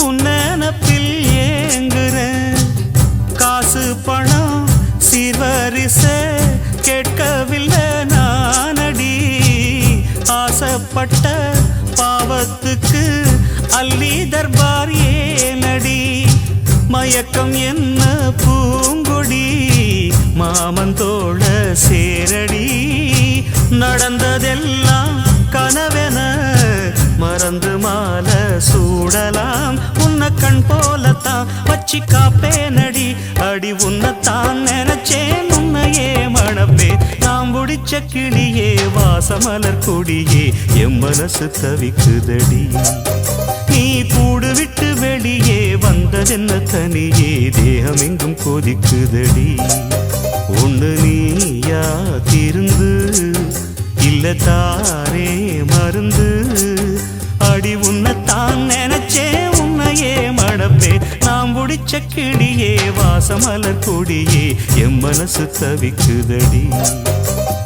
உன் நினப்பில் ஏங்குறேன் காசு பணம் சீர்வரிச கேட்கவில்லை நானடி ஆசைப்பட்ட பாவத்துக்கு அள்ளி தர்பார் ஏனடி மயக்கம் என்ன பூங்கொடி மாமன் தோழ சேரடி நடந்ததெல்லாம் கனவென மறந்து மாலை சூடலாம் உன்னை கண் போலத்தான் வச்சு காப்பேனடி அடி உன்னைத்தான் நினைச்சேன் உன்னையே மணப்பே நாம் முடிச்ச கிளியே வாசமலர் கொடியே எம் மனசு தவிக்குதடி நீ கூடு விட்டு வெளியே வந்ததென்ன தனியே தேகம் எங்கும் கொதிக்குதடி ஒன்று நீயா திருந்து இல்ல தாரே மருந்து அடி உன்னைத்தான் நினைச்சேன் உன்னையே மணப்பே நாம் முடிச்ச கிளியே வாசமலர் கொடியே எம் மனசு தவிக்குதடி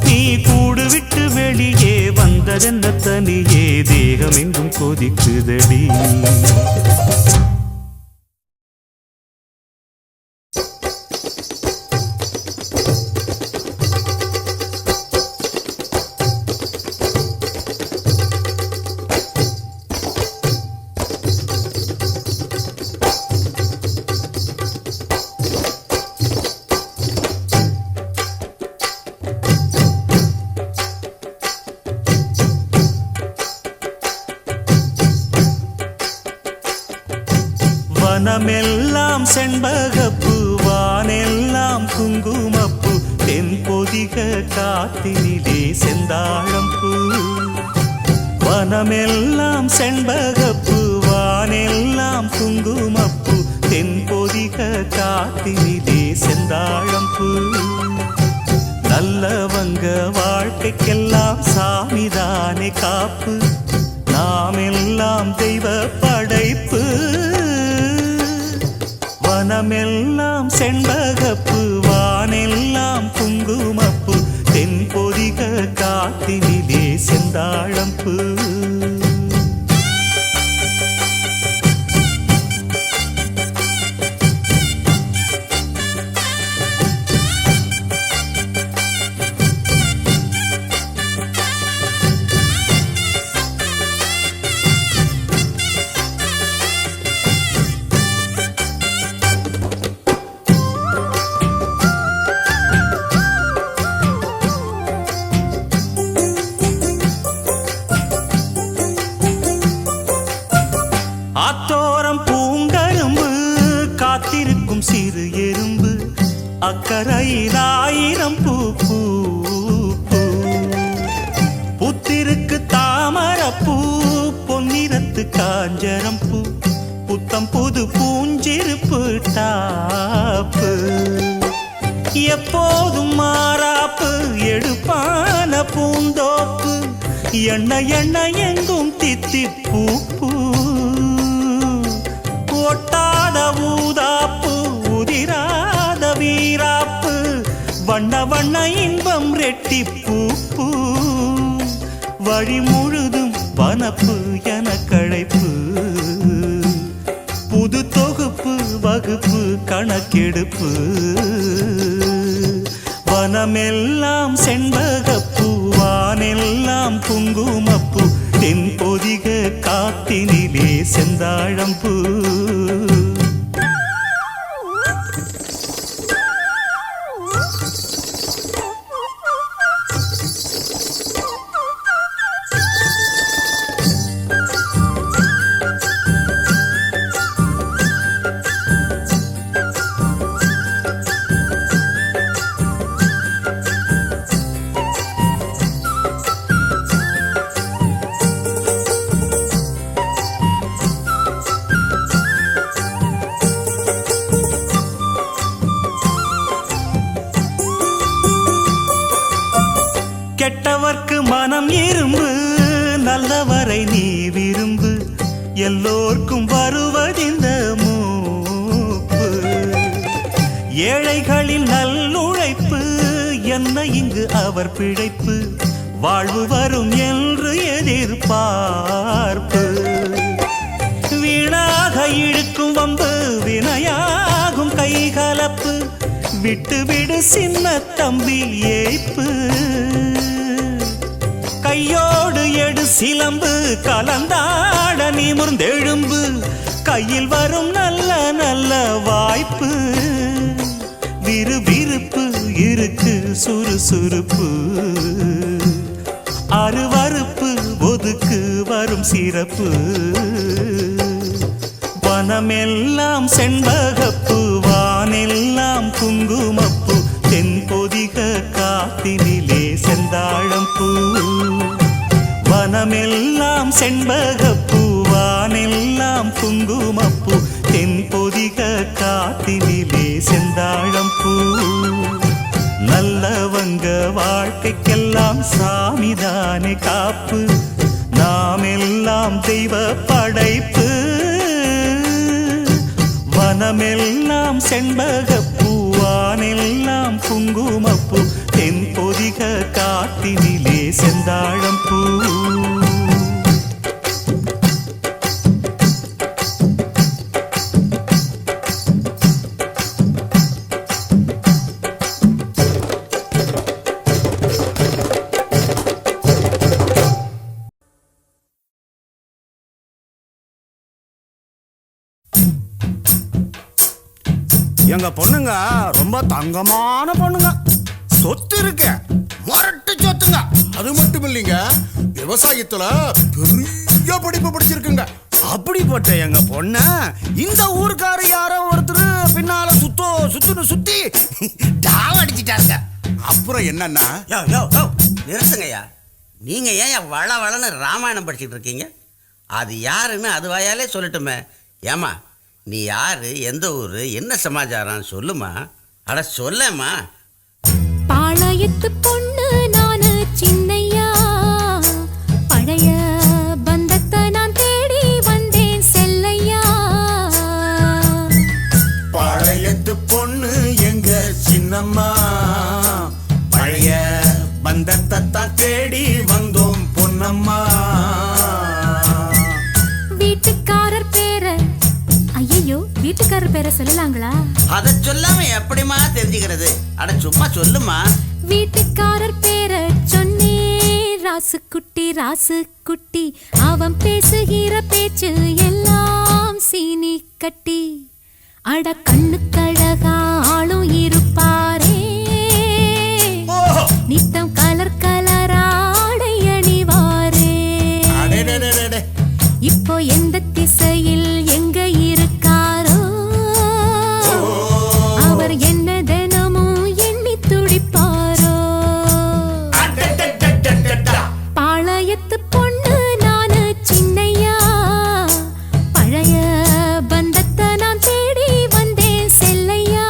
நீ கூடு விட்டு வெளியே வந்ததென்ன தனியே தேகம் எங்கும் கொதிக்குதடி வனமெல்லாம் செண்பகப்பூ வானெல்லாம் குங்குமப்பூ தென்பொதிக காத்தினிலே செந்தாழம்பூ வனமெல்லாம் செண்பகப்பூ வானெல்லாம் குங்குமப்பூ தென்பொதிக காத்தினிலே செந்தாழம்பூ நல்லவங்க வாழ்க்கைக்கெல்லாம் சாமிதானே காப்பு நாம் எல்லாம் தெய்வ படைப்பு வனமெல்லாம் செண்பகப்பு வானெல்லாம் குங்குமப்பு தென்பொதிக காத்தினிலே செந்தாழம்பூ. ஆத்தோரம் பூங்கரும்பு காத்திருக்கும் சிறு எறும்பு அக்கரையில் 1000 பூ பூ பூ. புத்திருக்கு தாமரப்பூ பொன்னிறத்து காஞ்சரம் பூ புத்தம் புது பூஞ்சிருப்பு டாப்பு. எப்போதும் மாறாப்பு எடுப்பான பூந்தோப்பு எண்ண எண்ண எங்கும் தித்திப்பூ பூ. ஒட்டாத ஊதாப்பு உதிராத வீராப்பு வண்ண வண்ண இன்பம் ரெட்டிப்பூ பூ. வழி முழுதும் வனப்பு என கழைப்பு புது தொகுப்பு வகுப்பு கணக்கெடுப்பு. வனமெல்லாம் செண்பகப்பூ வானெல்லாம் குங்குமப்பூ தென்பொதிக காத்தினிலே செந்தாழம்பூ. கெட்டவர்க்கு மனம் இரும்பு நல்லவரை நீ விரும்பு எல்லோர்க்கும் வருவதிந்த மூப்பு. ஏழைகளின் நல்லுழைப்பு என்ன இங்கு அவர் பிழைப்பு வாழ்வு வரும் என்று எதிர்பார்ப்பு. வீணாக இழுக்கும் வம்பு வினையாகும் கைகலப்பு விட்டு விடு சின்ன தம்பி ஏய்ப்பு. கையோடு எடு சிலம்பு கலந்தாட நிமிர்ந்தெழும்பு கையில் வரும் நல்ல நல்ல வாய்ப்பு. விறுவிறுப்பு இருக்கு சுறுசுறுப்பு அருவறுப்பு ஒதுக்கு வரும் சிறப்பு. வனமெல்லாம் செண்பகப்பூ வானெல்லாம் குங்குமப்பூ தென்பொதிக காத்தினிலே செந்தாழம்பூ. வனமெல்லாம் செண்பகப்பூ வானெல்லாம் குங்குமப்பூ தென்பொதிக காத்தினிலே செந்தாழம்பூ. நல்லவங்க வாழ்க்கைக்கெல்லாம் சாமிதானே காப்பு நாம் எல்லாம் தெய்வ படைப்பு. வனமெல்லாம் செண்பகப்பூ வானெல்லாம் குங்குமப்பூ தென்பொதிக காத்தினிலே செந்தாழம்பூ. எங்க பொண்ணுங்க ரொம்ப தங்கமான பொண்ணுங்க. சொத்து இருக்கு, மொரட்டு சொத்துங்க. அது மட்டும் இல்லைங்க, விவசாயத்துல பெரிய படிப்பு படிச்சிருக்குங்க. அப்படிப்பட்ட எங்க பொண்ண இந்த ஊருக்கார யாரோ ஒருத்தர் பின்னால சுத்துன்னு சுத்தி டாவ அடிச்சிட்டாங்க. அப்புறம் என்னன்னா, நிறுத்துங்கய்யா. நீங்க ஏன் வள வளன்னு ராமாயணம் படிச்சுட்டு இருக்கீங்க? அது யாருன்னு அது வாயாலே சொல்லட்டுமே. ஏமா நீ யாரு, எந்த ஊரு, என்ன சமாச்சாரம் சொல்லுமா. அட சொல்லம்மா. பாளையத்து பொண்ணு நானு சின்னையா, பழைய பந்தத்தை நான் தேடி வந்தேன் செல்லையா. வந்தோம் பொன்னம்மா. வீட்டுக்காரர் பேரை ஐயோ வீட்டுக்காரர் பேரை சொல்லலாங்களா? அதை சொல்லாம எப்படிமா தெரிஞ்சுக்கிறது? அட சும்மா சொல்லுமா. வீட்டுக்காரர் பேரை சொன்னே ராசுக்குட்டி ராசுக்குட்டி, அவன் பேசுகிற பேச்சு எல்லாம் சீனி கட்டி. அட கண்ணுக்கழகா ஆளும் இருப்பாரே, நித்தம் கலர் கலராடை அணிவாரே. இப்போ எந்த திசையில் எங்க இருக்காரோ, அவர் என்ன தினமும் எண்ணி துடிப்பாரோ. பாளையத்து பொண்ணு நானு சின்னையா, பழைய பந்தத்தை நான் தேடி வந்தேன் செல்லையா.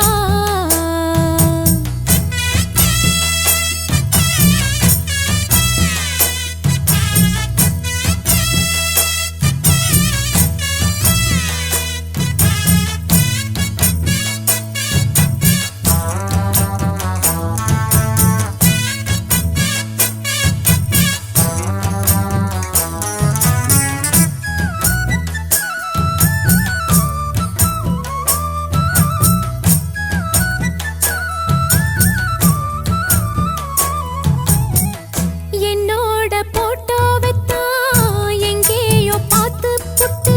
என்னோட போட்டோவைத்தான் எங்கேயோ பார்த்து புட்டு,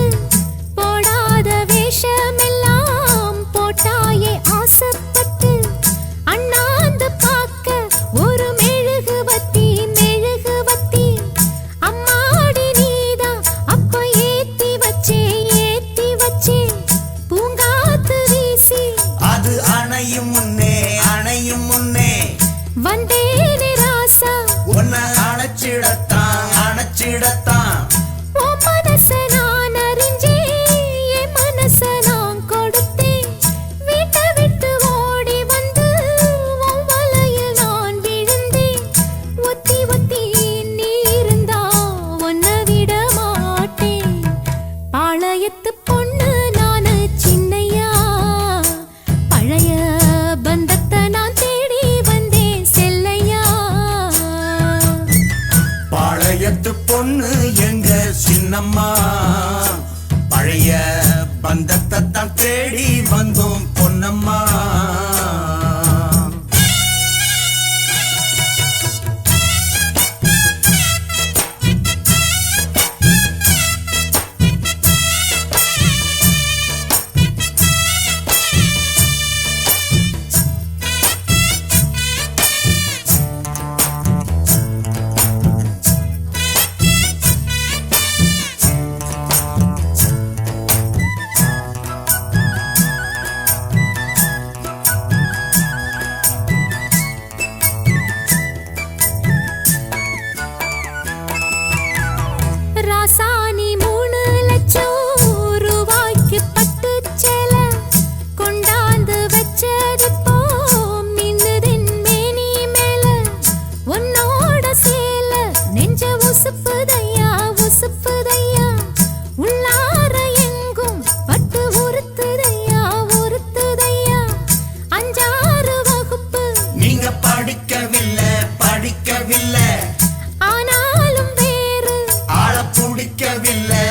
போடாத வேஷமெல்லாம் போட்டாயே ஆசைப்பட்டு. அண்ணாந்து பார்க்க ஒரு மெழுகுவத்தி மெழுகுவத்தி, அம்மாடி நீதான் அப்ப ஏத்தி வச்சே பூங்காத்து வீசி. அது அணையும் முன்னே அணையும் முன்னே வந்தேனே ராசா, உன்னை அணைச்சிடத்தான் உன் மனச நான் அறிஞ்சேன், என் மனச நான் கொடுத்தேன். வீட்டை விட்டு ஓடி வந்து உன் வலையில் நான் விழுந்தேன். ஒத்தி ஒத்தி நீ இருந்தா உன்னை விட மாட்டேன். பாளையத்து பொண்ணு நானு சின்னையா, பழைய பந்தத்தை நான் தேடி வந்தேன் செல்லையா. பாளையத்து பொண்ணு எங்க சின்னம்மா, பழைய பந்தத்தை தான் தேடி வந்தோம் பொன்னம்மா. ராசானி 3 லட்சம் ரூபாய்க்கு பட்டு சேலை கொண்டாந்து வச்சது போ மின்னுதின் மேனி மேல. உன்னோட சேலை நெஞ்ச உசுப்புதையா உசுப்புதையா, உள்ளார எங்கும் பட்டு உறுத்துதையா உறுத்துதையா. 5-6 வகுப்பு நீங்க படிக்கவில்லை ஆனாலும் வேறு ஆள பிடிக்கவில்லை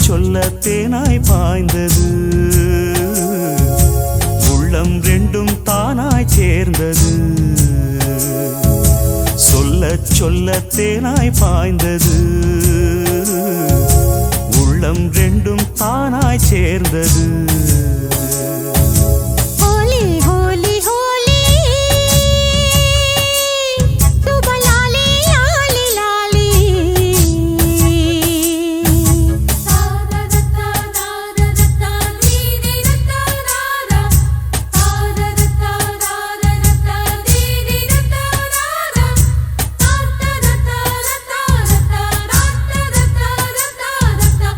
சொல்ல தேனாய் பாய்ந்தது உள்ளம் ரெண்டும் தானாய் சேர்ந்தது சொல்ல சொல்ல தேனாய் பாய்ந்தது உள்ளம் ரெண்டும் தானாய் சேர்ந்தது ஹோலி ஹோலி ஹோலி துபலாலி லாலி லாலி தாரதத்தா தாரதத்தா தீதி ரத்தா தாரா தாரதத்தா தாரதத்தா தீதி ரத்தா தாரா தாரதத்தா தாரதத்தா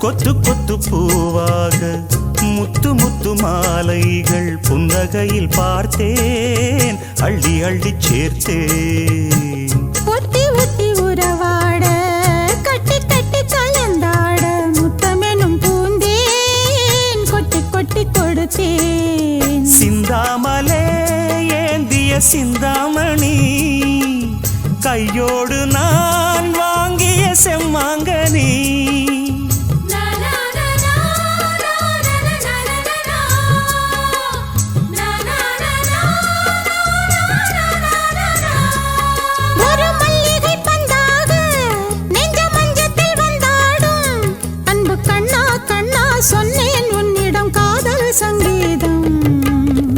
கொத்து கொத்து பூவாக முத்து முத்து மாலைகள் புன்னகையில் பார்த்தேன் அள்ளி அள்ளி சேர்த்தேன் ஒத்தி ஒத்தி உறவாட கட்டி கட்டி கலந்தாட முத்தமெனும் பூந்தேன் கொட்டி கொட்டி கொடுத்தேன் சிந்தாமலே ஏந்திய சிந்தாமணி கையோடு நான் வாங்கிய செம்மாங்கனி ஒரு மல்லிகை பந்தாக நெஞ்ச மஞ்சத்தில் வந்தாடும் அன்பு கண்ணா கண்ணா சொன்னேன் உன்னிடம் காதல் சங்கீதம்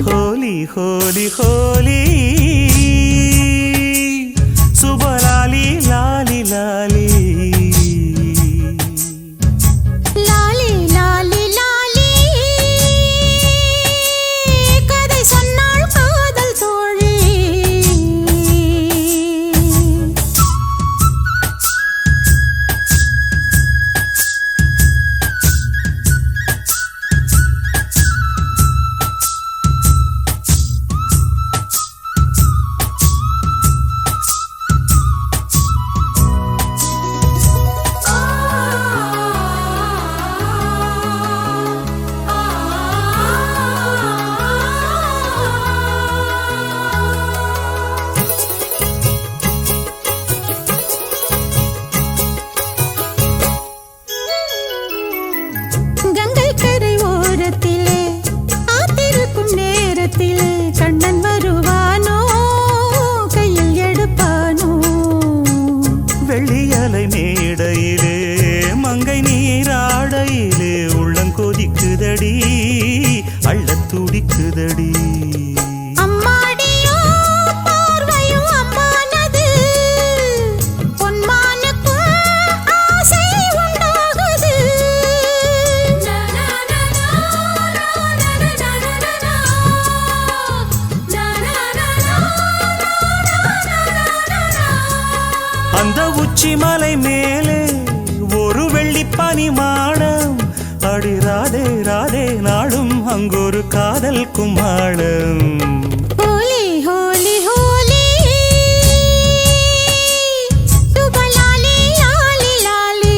ஹோலி ஹோலி ஹோலி சுபலாலி லாலி லாலி லாலி லாலி லாலி கதை சொன்னாள் காதல் தோழி கங்கை கரை ஓரத்திலே காத்திருக்கும் நேரத்திலே கண்ணன் வருவானோ கையில் எடுப்பானோ வெள்ளியலை மேடையிலே மங்கை நீராடையிலே உள்ளங்கொதிக்குதடி அள்ளத் துடிக்குதடி அம்மாடியோ பார்வையும் அம்மானது பொன்மானுக்கும் ஆசை உண்டாகுது அந்த உச்சி மலை மேலே ஒரு வெள்ளி பனி மாடம் அடி ராதே ராதே நாளும் அங்கொரு காதல் கும்மாளம் ஹோலி ஹோலி ஹோலி துபலாலி லாலி லாலி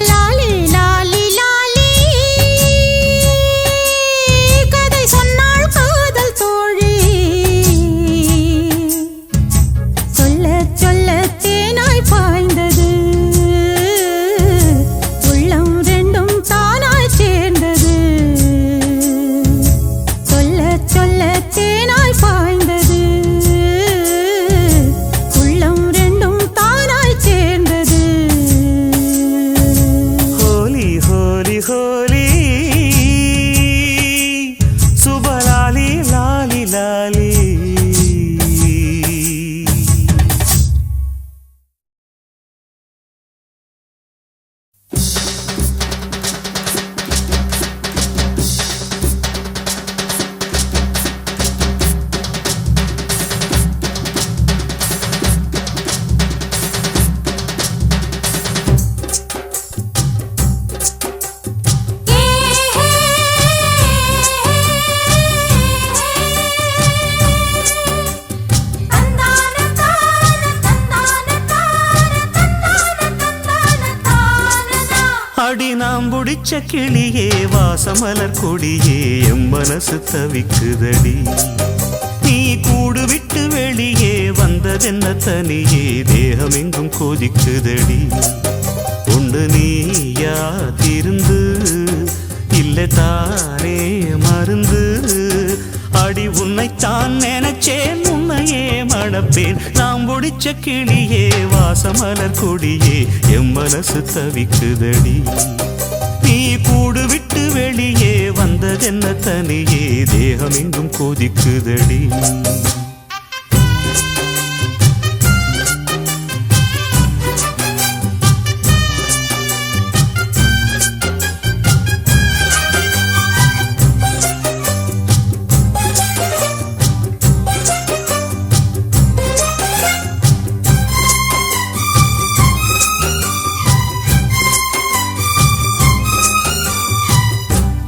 லாலி லாலி லாலி கதை சொன்னாள் காதல் தோழி சொல்ல சொல்ல தேனாய் பாய்ந்தது உள்ளம் ரெண்டும் தானாய் சேர்ந்தது முடிச்ச கிளியே வாசமலர் கொடியே எம் மனசு தவிக்குதடி நீ கூடு விட்டு வெளியே வந்ததென்ன தனியே தேகம் எங்கும் கொதிக்குதடி உண்டு நீயா திருந்து இல்லை தானே மருந்து அடி உன்னைத்தான் நினைச்சேன் உன்னையே மணப்பேன் நாம் முடிச்ச கிளியே வாசமலர் கொடியே எம் மனசு தவிக்குதடி நீ கூடு விட்டு வெளியே வந்ததென்ன தனியே தேகம் எங்கும் கொதிக்குதடி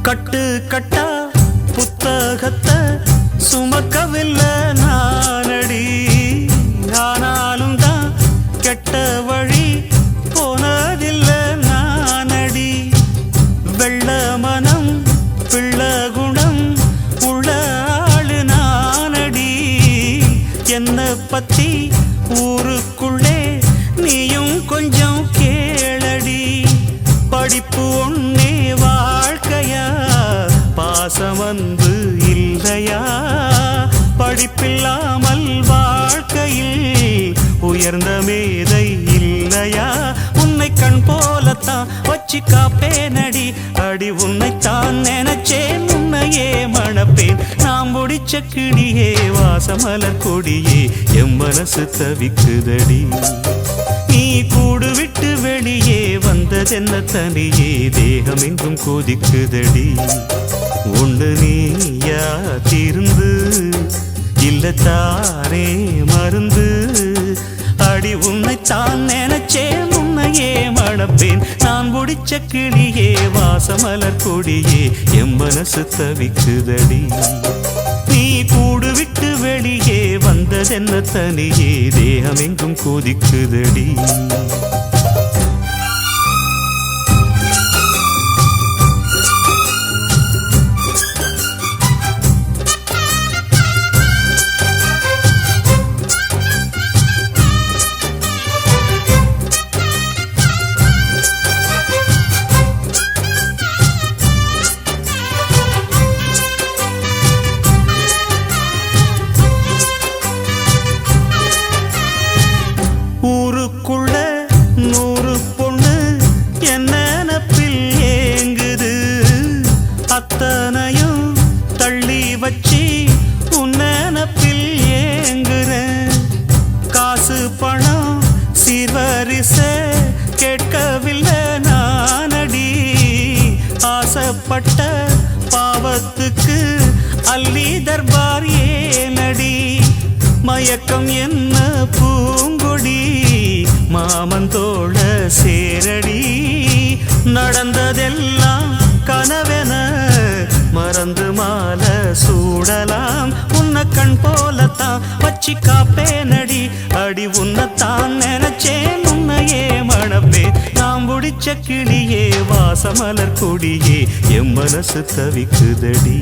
கட்டு கட்டா புத்தகத்தை சுமக்கவில்லை நானடி ஆனாலும் தான் கெட்ட வழி போனதில்லை நானடி வெள்ள மனம் பிள்ள குணம் உள்ள ஆளு நானடி என்னை பத்தி ஊருக்குள்ளே நீயும் கொஞ்சம் கேளடி படிப்பு ஒன்னே வாழ்க்கையா பாசம் வந்து இல்லையா படிப்பில்லாமல் வாழ்க்கையில் உயர்ந்த மேதை இல்லையா உன்னை கண் போலத்தான் வச்சு காப்பேனடி அடி உன்னைத்தான் நினைச்சேன் உன்னையே மணப்பேன் நாம் முடிச்ச கிளியே வாசமலர் கொடியே எம் மனசு தவிக்குதடி நீ கூடு விட்டு வெளியே வந்ததென்ன தனியே தேகம் எங்கும் கொதிக்குதடி உண்டு நீயா திருந்து இல்ல தானே மருந்து அடி உன்னைத்தான் நினைச்சேன் உன்னையே மணப்பேன் நான் முடிச்ச கிளியே வாசமலர் கொடியே எம் மனசு தவிக்குதடி நீ கூடு விட்டு வெளியே வந்ததென்ன தனியே தேகம் எங்கும் கொதிக்குதடி ஊருக்குள்ள 100 பொண்ணு என்ன நினப்பில் ஏங்குது அத்தனையும் தள்ளி வச்சு உன் நினப்பில் ஏங்குறேன் காசு பணம் சீர்வரிச கேட்கவில்லை நானடி ஆசைப்பட்ட பாவத்துக்கு அள்ளி தர்பார் ஏனடி மயக்கம் என்ன பூங்கொடி மாமந்தோட சேரடி நடந்ததெல்லாம் கனவென மறந்து மாலை சூடலாம் உன்னை கண் போலத்தான் வச்சு காப்பேனடி அடி உன்னைத்தான் நினைச்சேன் உன்னையே மணப்பேன் நாம் முடிச்ச கிளியே வாசமலர் கொடியே எம் மனசு தவிக்குதடி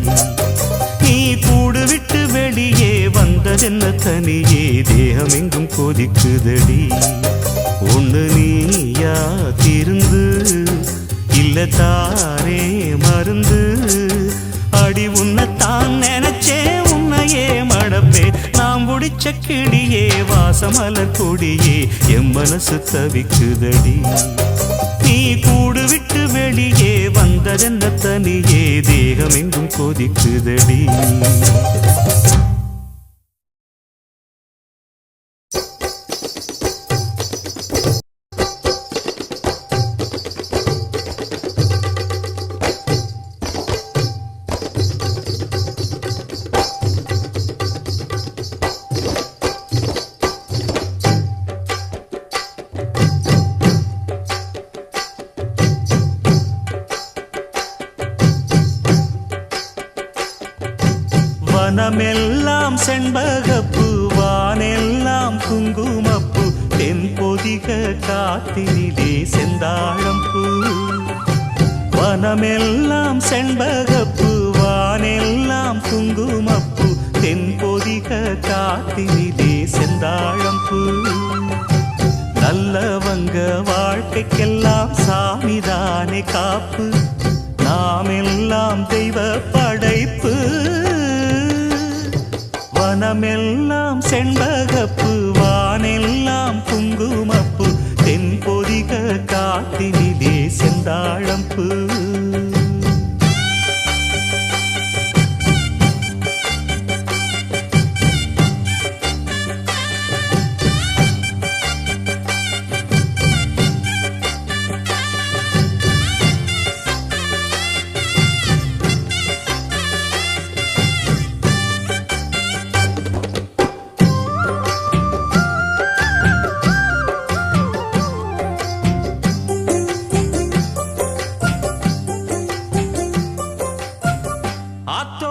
நீ கூடு விட்டு வெளியே வந்ததென்ன தனியே தேகம் எங்கும் கொதிக்குதடி ஒன்று நீயா திருந்து இல்ல தானே மருந்து அடி உன்னைத்தான் நினைச்சேன் உன்னையே மணப்பே நாம் முடிச்ச கிளியே வாசமலர் கொடியே எம் மனசு தவிக்குதடி நீ கூடு விட்டு வெளியே வந்ததென்ன தனியே தேகம் எங்கும் கொதிக்குதடி வனமெல்லாம் செண்பகப்பூ வானெல்லாம் குங்குமப்பூ தென்பொதிக காத்தினிலே செந்தாழம்பூ வனமெல்லாம் செண்பகப்பு வானெல்லாம் குங்குமப்பு தென்பொதிக காத்தினிலே செந்தாழம்பூ நல்லவங்க வாழ்க்கைக்கெல்லாம் சாமிதானே காப்பு நாம் எல்லாம் தெய்வ படைப்பு வனமெல்லாம் செண்பகப்பு வானெல்லாம் குங்குமப்பு தென்பொதிக காத்தினிலே செந்தாழம்பூ ஆத்தோ